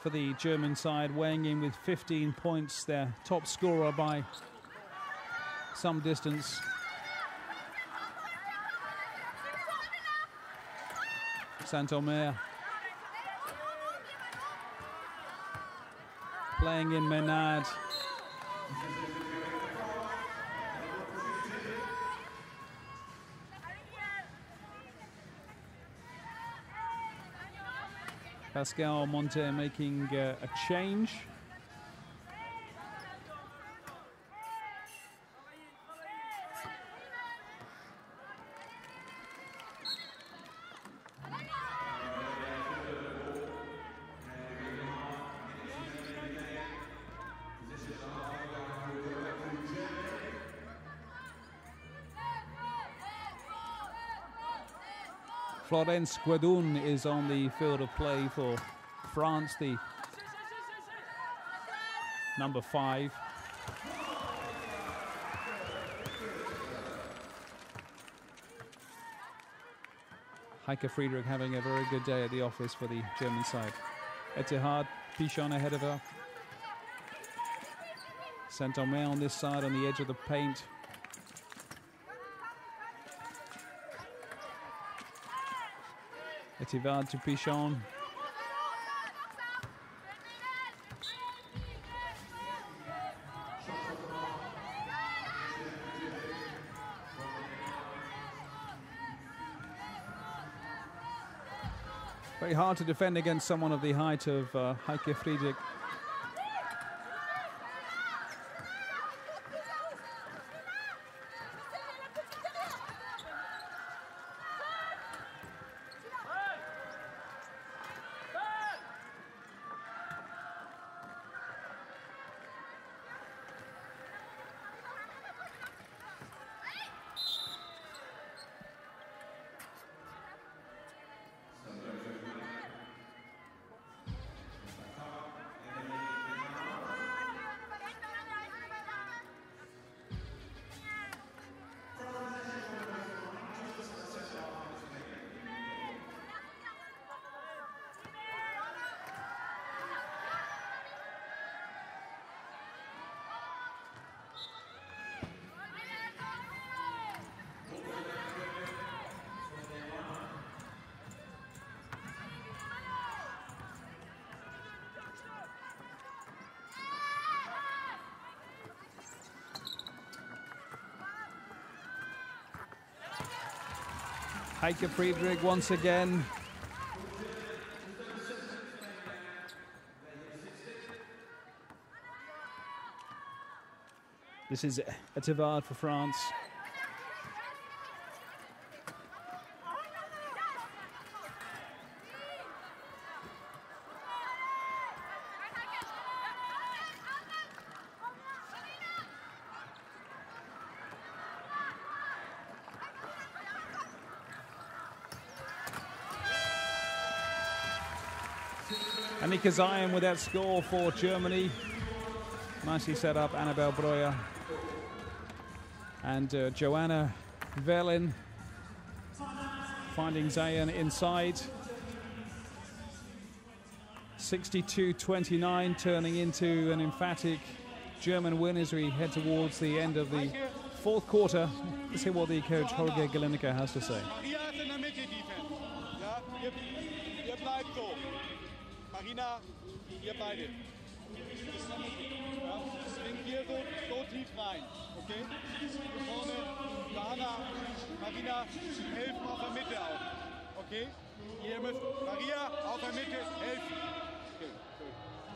For the German side, weighing in with 15 points, their top scorer by some distance. Saint-Omer playing in Menard. Pascal Monte making a change. Florence Guedun is on the field of play for France, the number 5. Heike Friedrich having a very good day at the office for the German side. Etihad, Pichon ahead of her. Saint-Omer on this side on the edge of the paint. Etihad to Pichon. Very hard to defend against someone of the height of Heike Friedrich. Heike Friedrich once again. This is Etihad for France. Annika Zion with that score for Germany. Nicely set up, Annabelle Breuer. And Joanna Verlin finding Zion inside. 62-29, turning into an emphatic German win as we head towards the end of the fourth quarter. Let's hear what the coach Holger Gelinicke has to say. Marina, ihr beide. Ja, swing hier so tief rein, okay? Hier vorne, Johanna, Marina, helfen auf der Mitte auch, okay? Ihr müsst, Maria, auf der Mitte helfen. Okay,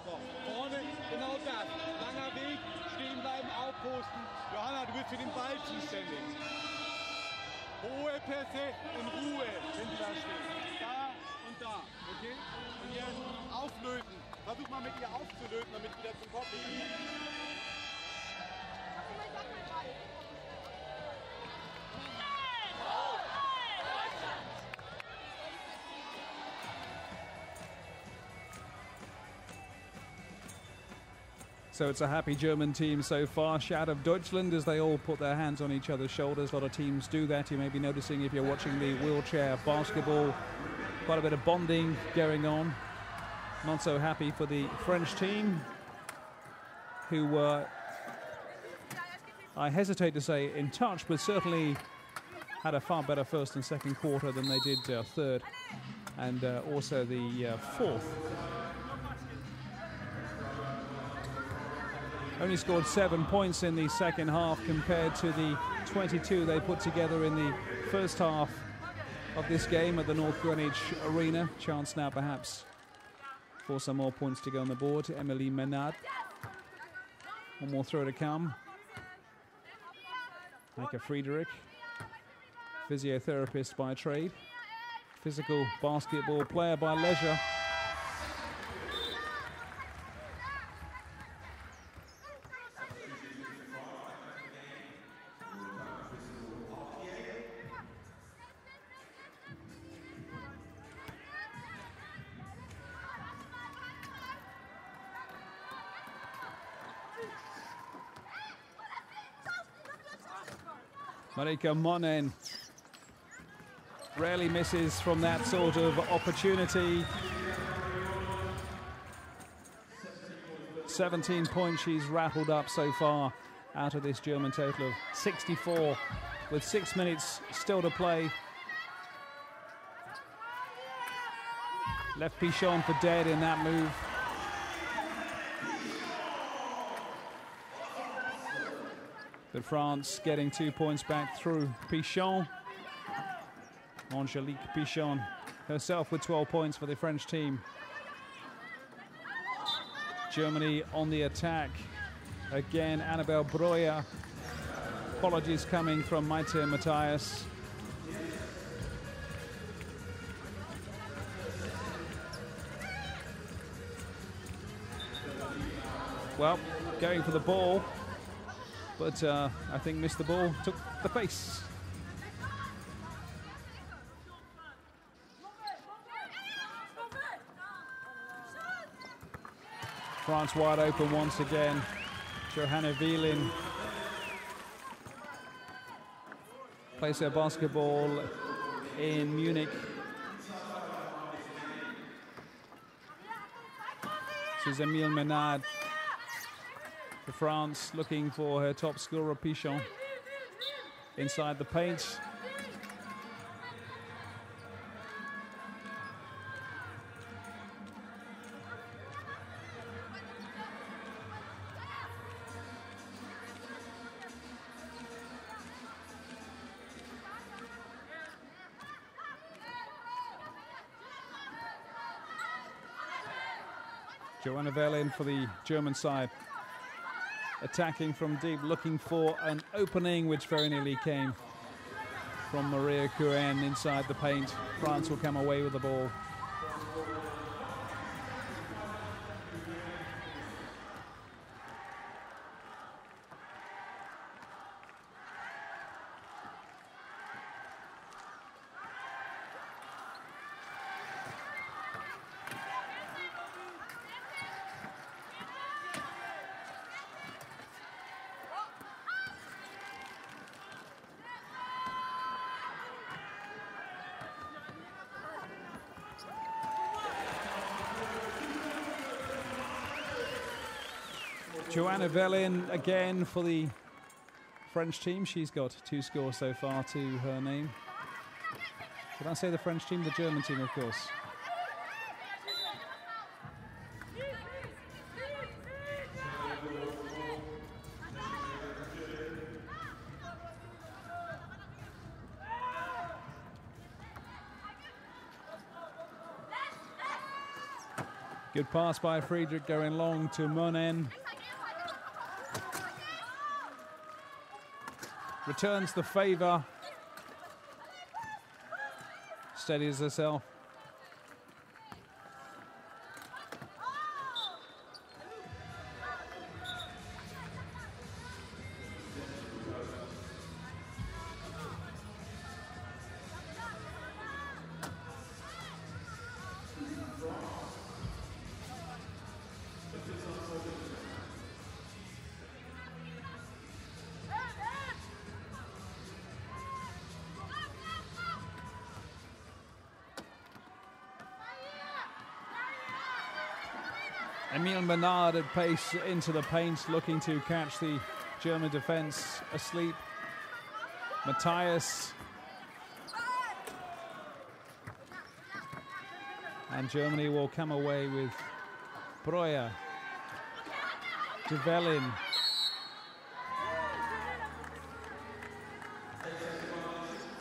so, vorne, genau das. Langer Weg, stehen bleiben, aufposten. Johanna, du bist für den Ball zuständig. Hohe Pässe in Ruhe, wenn sie da stehen. Da und da, okay? Und jetzt auflösen. Versuch mal mit ihr aufzulösen, damit sie wieder zum Kopf kommt. So it's a happy German team so far. Shout of Deutschland as they all put their hands on each other's shoulders. A lot of teams do that. You may be noticing if you're watching the wheelchair basketball, quite a bit of bonding going on. Not so happy for the French team, who were, I hesitate to say in touch, but certainly had a far better first and second quarter than they did third and also the fourth. Only scored 7 points in the second half compared to the 22 they put together in the first half of this game at the North Greenwich Arena. Chance now perhaps for some more points to go on the board. Emily Menard. One more throw to come. Heike Friedrich, physiotherapist by trade. Physical basketball player by leisure. Marika Monen rarely misses from that sort of opportunity. 17 points she's rattled up so far out of this German total of 64 with 6 minutes still to play. Left Pichon for dead in that move. But France getting 2 points back through Pichon. Angelique Pichon herself with 12 points for the French team. Germany on the attack. Again, Annabelle Breuer. Apologies coming from Maite Matthias. Well, going for the ball, but I think missed the ball, took the pace. France wide open once again. Johanna Wielin plays her basketball in Munich. This is Emile Menard for France, looking for her top scorer, Pichon, inside the paint. Joanna Wielin for the German side. Attacking from deep, looking for an opening, which very nearly came from Maria Cohen inside the paint. France will come away with the ball. Joanna Wielin again for the French team. She's got 2 scores so far to her name. Did I say the French team? The German team, of course. Good pass by Friedrich going long to Monen. Returns the favour. Steadies herself. Emile Menard at pace into the paint, looking to catch the German defense asleep. Matthias. And Germany will come away with Breuer, de Wielin.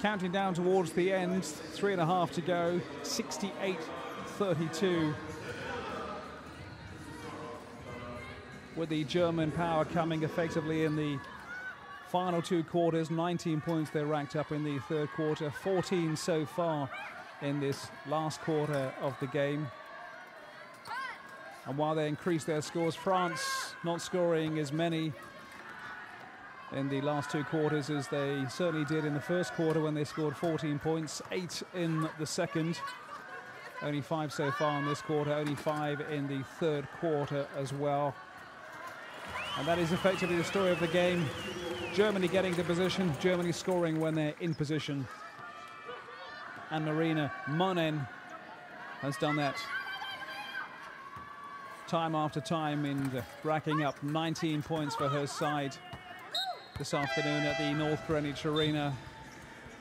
Counting down towards the end, 3.5 to go, 68-32. With the German power coming effectively in the final 2 quarters. 19 points they racked up in the 3rd quarter, 14 so far in this last quarter of the game. And while they increased their scores, France not scoring as many in the last 2 quarters as they certainly did in the 1st quarter when they scored 14 points, 8 in the 2nd. Only 5 so far in this quarter, only 5 in the 3rd quarter as well. And that is effectively the story of the game. Germany getting the position, Germany scoring when they're in position. And Marina Monen has done that time after time in racking up 19 points for her side this afternoon at the North Greenwich Arena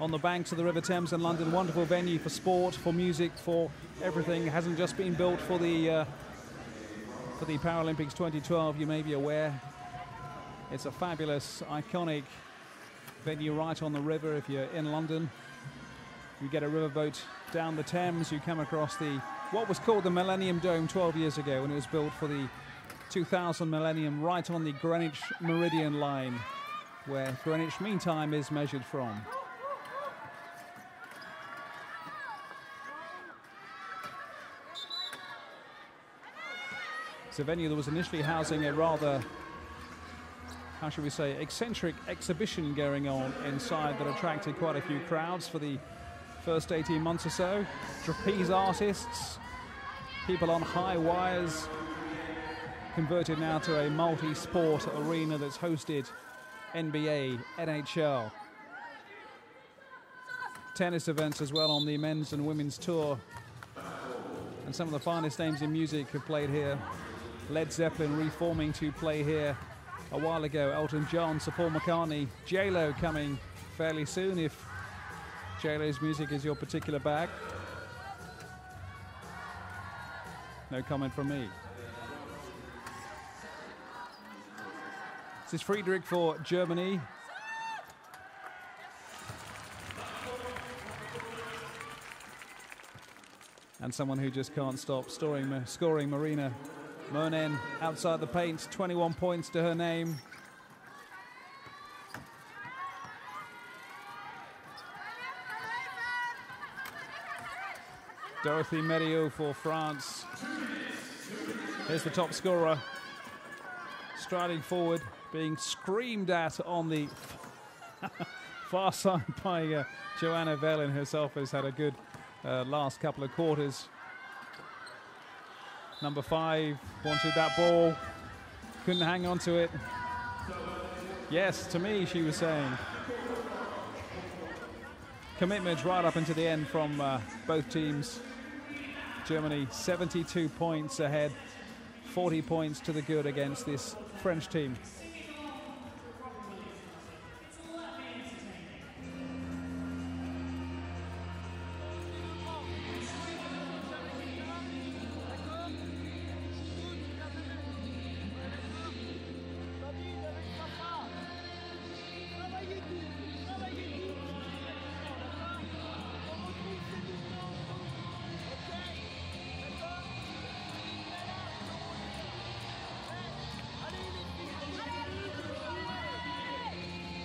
on the banks of the River Thames in London. Wonderful venue for sport, for music, for everything. It hasn't just been built for the Paralympics 2012, you may be aware. It's a fabulous, iconic venue right on the river. If you're in London, you get a riverboat down the Thames, you come across what was called the Millennium Dome 12 years ago, when it was built for the 2000 millennium, right on the Greenwich Meridian line, where Greenwich Mean Time is measured from. It's a venue that was initially housing a rather, how should we say, eccentric exhibition going on inside that attracted quite a few crowds for the first 18 months or so. Trapeze artists, people on high wires, converted now to a multi-sport arena that's hosted NBA, NHL, tennis events as well on the men's and women's tour. And some of the finest names in music have played here. Led Zeppelin reforming to play here a while ago. Elton John, Sir Paul McCartney, J-Lo coming fairly soon, if J-Lo's music is your particular bag. No comment from me. This is Friedrich for Germany. And someone who just can't stop scoring, Marina Monen outside the paint, 21 points to her name. Dorothy Mediot for France. Here's the top scorer, striding forward, being screamed at on the far side by Joanna Velin herself. Has had a good last couple of quarters. Number 5 wanted that ball, couldn't hang on to it. Yes, to me, she was saying. Commitment right up into the end from both teams. Germany 72 points ahead, 40 points to the good against this French team.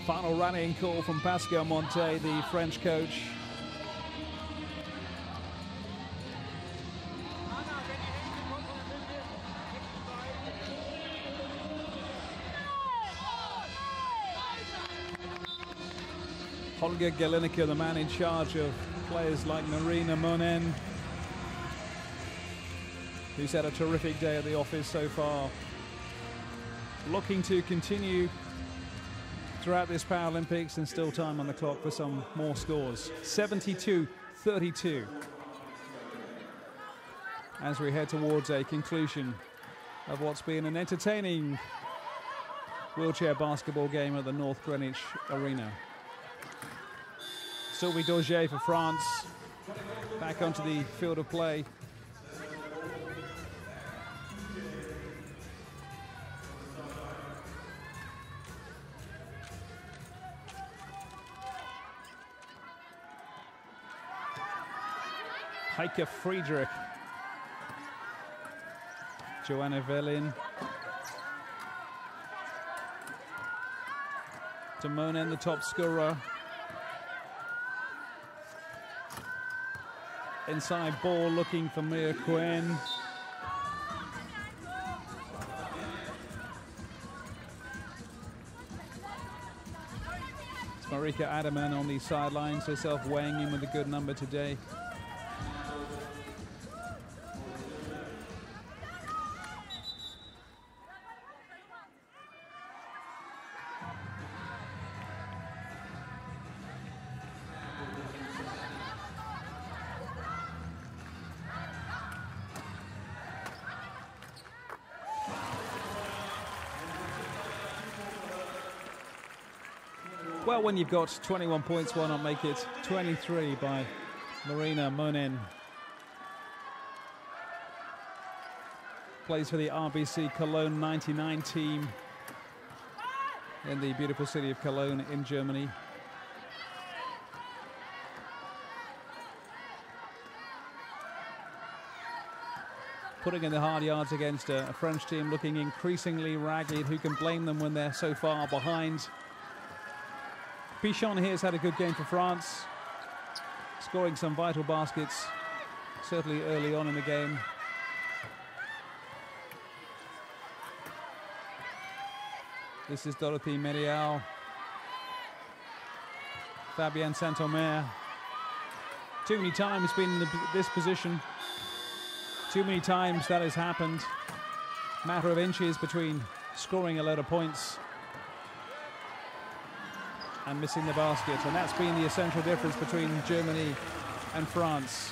Final rallying call from Pascal Monte, the French coach. Holger Gelinicke, the man in charge of players like Marina Monen, who's had a terrific day at the office so far, looking to continue throughout this Paralympics, and still time on the clock for some more scores. 72-32 as we head towards a conclusion of what's been an entertaining wheelchair basketball game at the North Greenwich Arena. Sylvie Dauger for France back onto the field of play. Heike Friedrich, Joanna Velin, to Monen, the top scorer. Inside ball looking for Mia Quinn. It's Marika Adaman on the sidelines, herself weighing in with a good number today. Well, when you've got 21 points, why not make it 23 by Marina Monen. Plays for the RBC Cologne 99 team in the beautiful city of Cologne in Germany. Putting in the hard yards against a French team looking increasingly ragged. Who can blame them when they're so far behind? Pichon here has had a good game for France, scoring some vital baskets, certainly early on in the game. This is Dorothy Merial. Fabienne Saint-Omer. Too many times been in this position. Too many times that has happened. Matter of inches between scoring a load of points and missing the basket. And that's been the essential difference between Germany and France.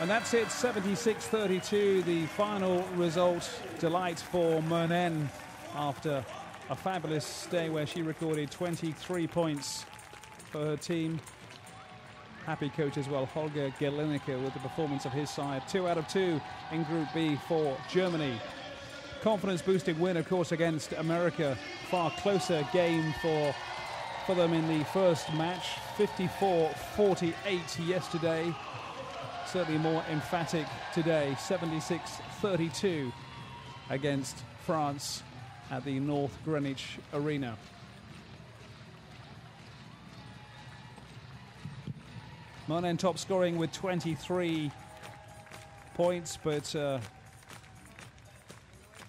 And that's it, 76-32, the final result. Delight for Monen after a fabulous day where she recorded 23 points for her team. Happy coach as well, Holger Gelinicke, with the performance of his side. 2 out of 2 in Group B for Germany. Confidence-boosting win, of course, against America. Far closer game for them in the first match. 54-48 yesterday. Certainly more emphatic today. 76-32 against France at the North Greenwich Arena. Monen top scoring with 23 points, but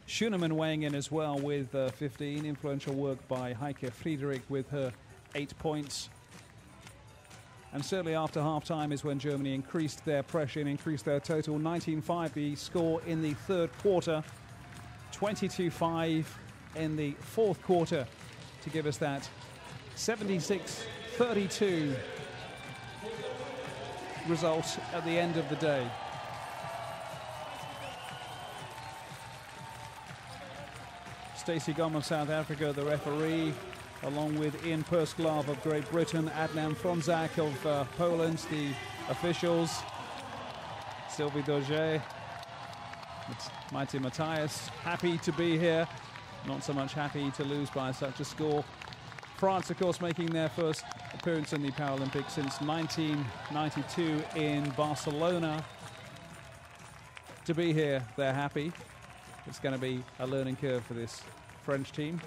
Schoenemann weighing in as well with 15. Influential work by Heike Friedrich with her 8 points. And certainly after half-time is when Germany increased their pressure and increased their total. 19-5 the score in the third quarter. 22-5 in the fourth quarter to give us that 76-32 result at the end of the day. Stacey Gom of South Africa, the referee, along with Ian Persklav of Great Britain, Adnan Fronzak of Poland, the officials, Sylvie Doge, Mighty Matthias, happy to be here, not so much happy to lose by such a score. France, of course, making their first appearance in the Paralympics since 1992 in Barcelona. To be here, they're happy. It's going to be a learning curve for this French team.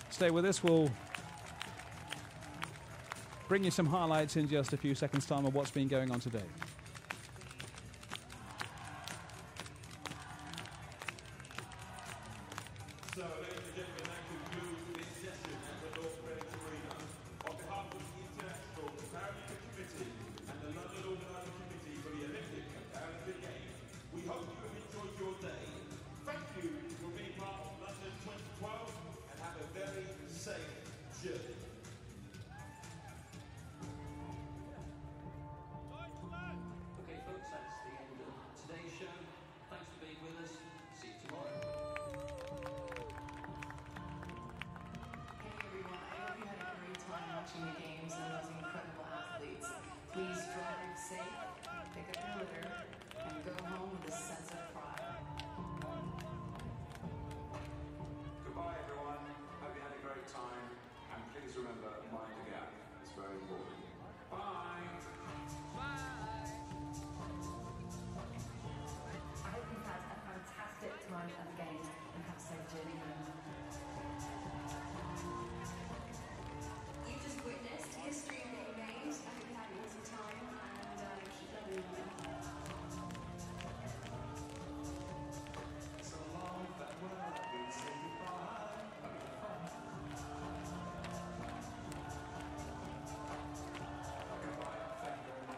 Stay with us, we'll bring you some highlights in just a few seconds' time of what's been going on today. So, ladies and gentlemen, that concludes this session at the North Greenwich Arena. On behalf of the International Paralympic Committee and the London Organising Committee for the Olympic and Paralympic Games, we hope you have enjoyed your day. Thank you for being part of London 2012 and have a very safe journey. Okay, folks, that's the end of today's show. Thanks for being with us. See you tomorrow. Hey everyone, I hope you had a great time watching the games and those incredible athletes. Please drive safe, pick up your litter, and go home with a sense of pride. Goodbye everyone, hope you had a great time, and please remember, mind the gap, it's very important. Bye! I hope you've had a fantastic time at the games and have a safe journey home. You just witnessed history being made. I hope you had an awesome time and keep loving them. So long, farewell, we'll say goodbye. Goodbye, thank you very much for coming.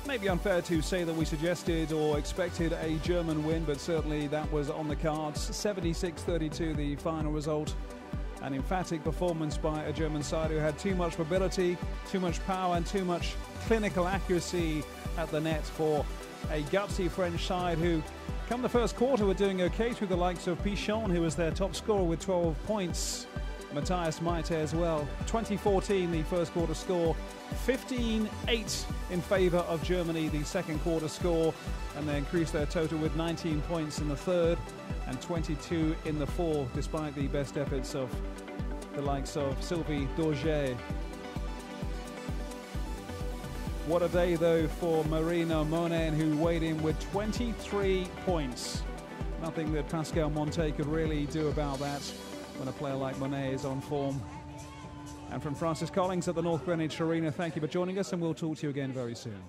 Maybe unfair to say that we suggested or expected a German win, but certainly that was on the cards. 76-32 the final result, An emphatic performance by a German side who had too much mobility, too much power and too much clinical accuracy at the net for a gutsy French side who, come the first quarter, were doing okay through the likes of Pichon, who was their top scorer with 12 points. Matthias Meite as well. 2014, the first quarter score. 15-8 in favour of Germany, the second quarter score, and they increased their total with 19 points in the third and 22 in the fourth, despite the best efforts of the likes of Sylvie Dorget. What a day, though, for Marina Monen, who weighed in with 23 points. Nothing that Pascal Montet could really do about that when a player like Monet is on form. And from Francis Collings at the North Greenwich Arena, thank you for joining us, and we'll talk to you again very soon.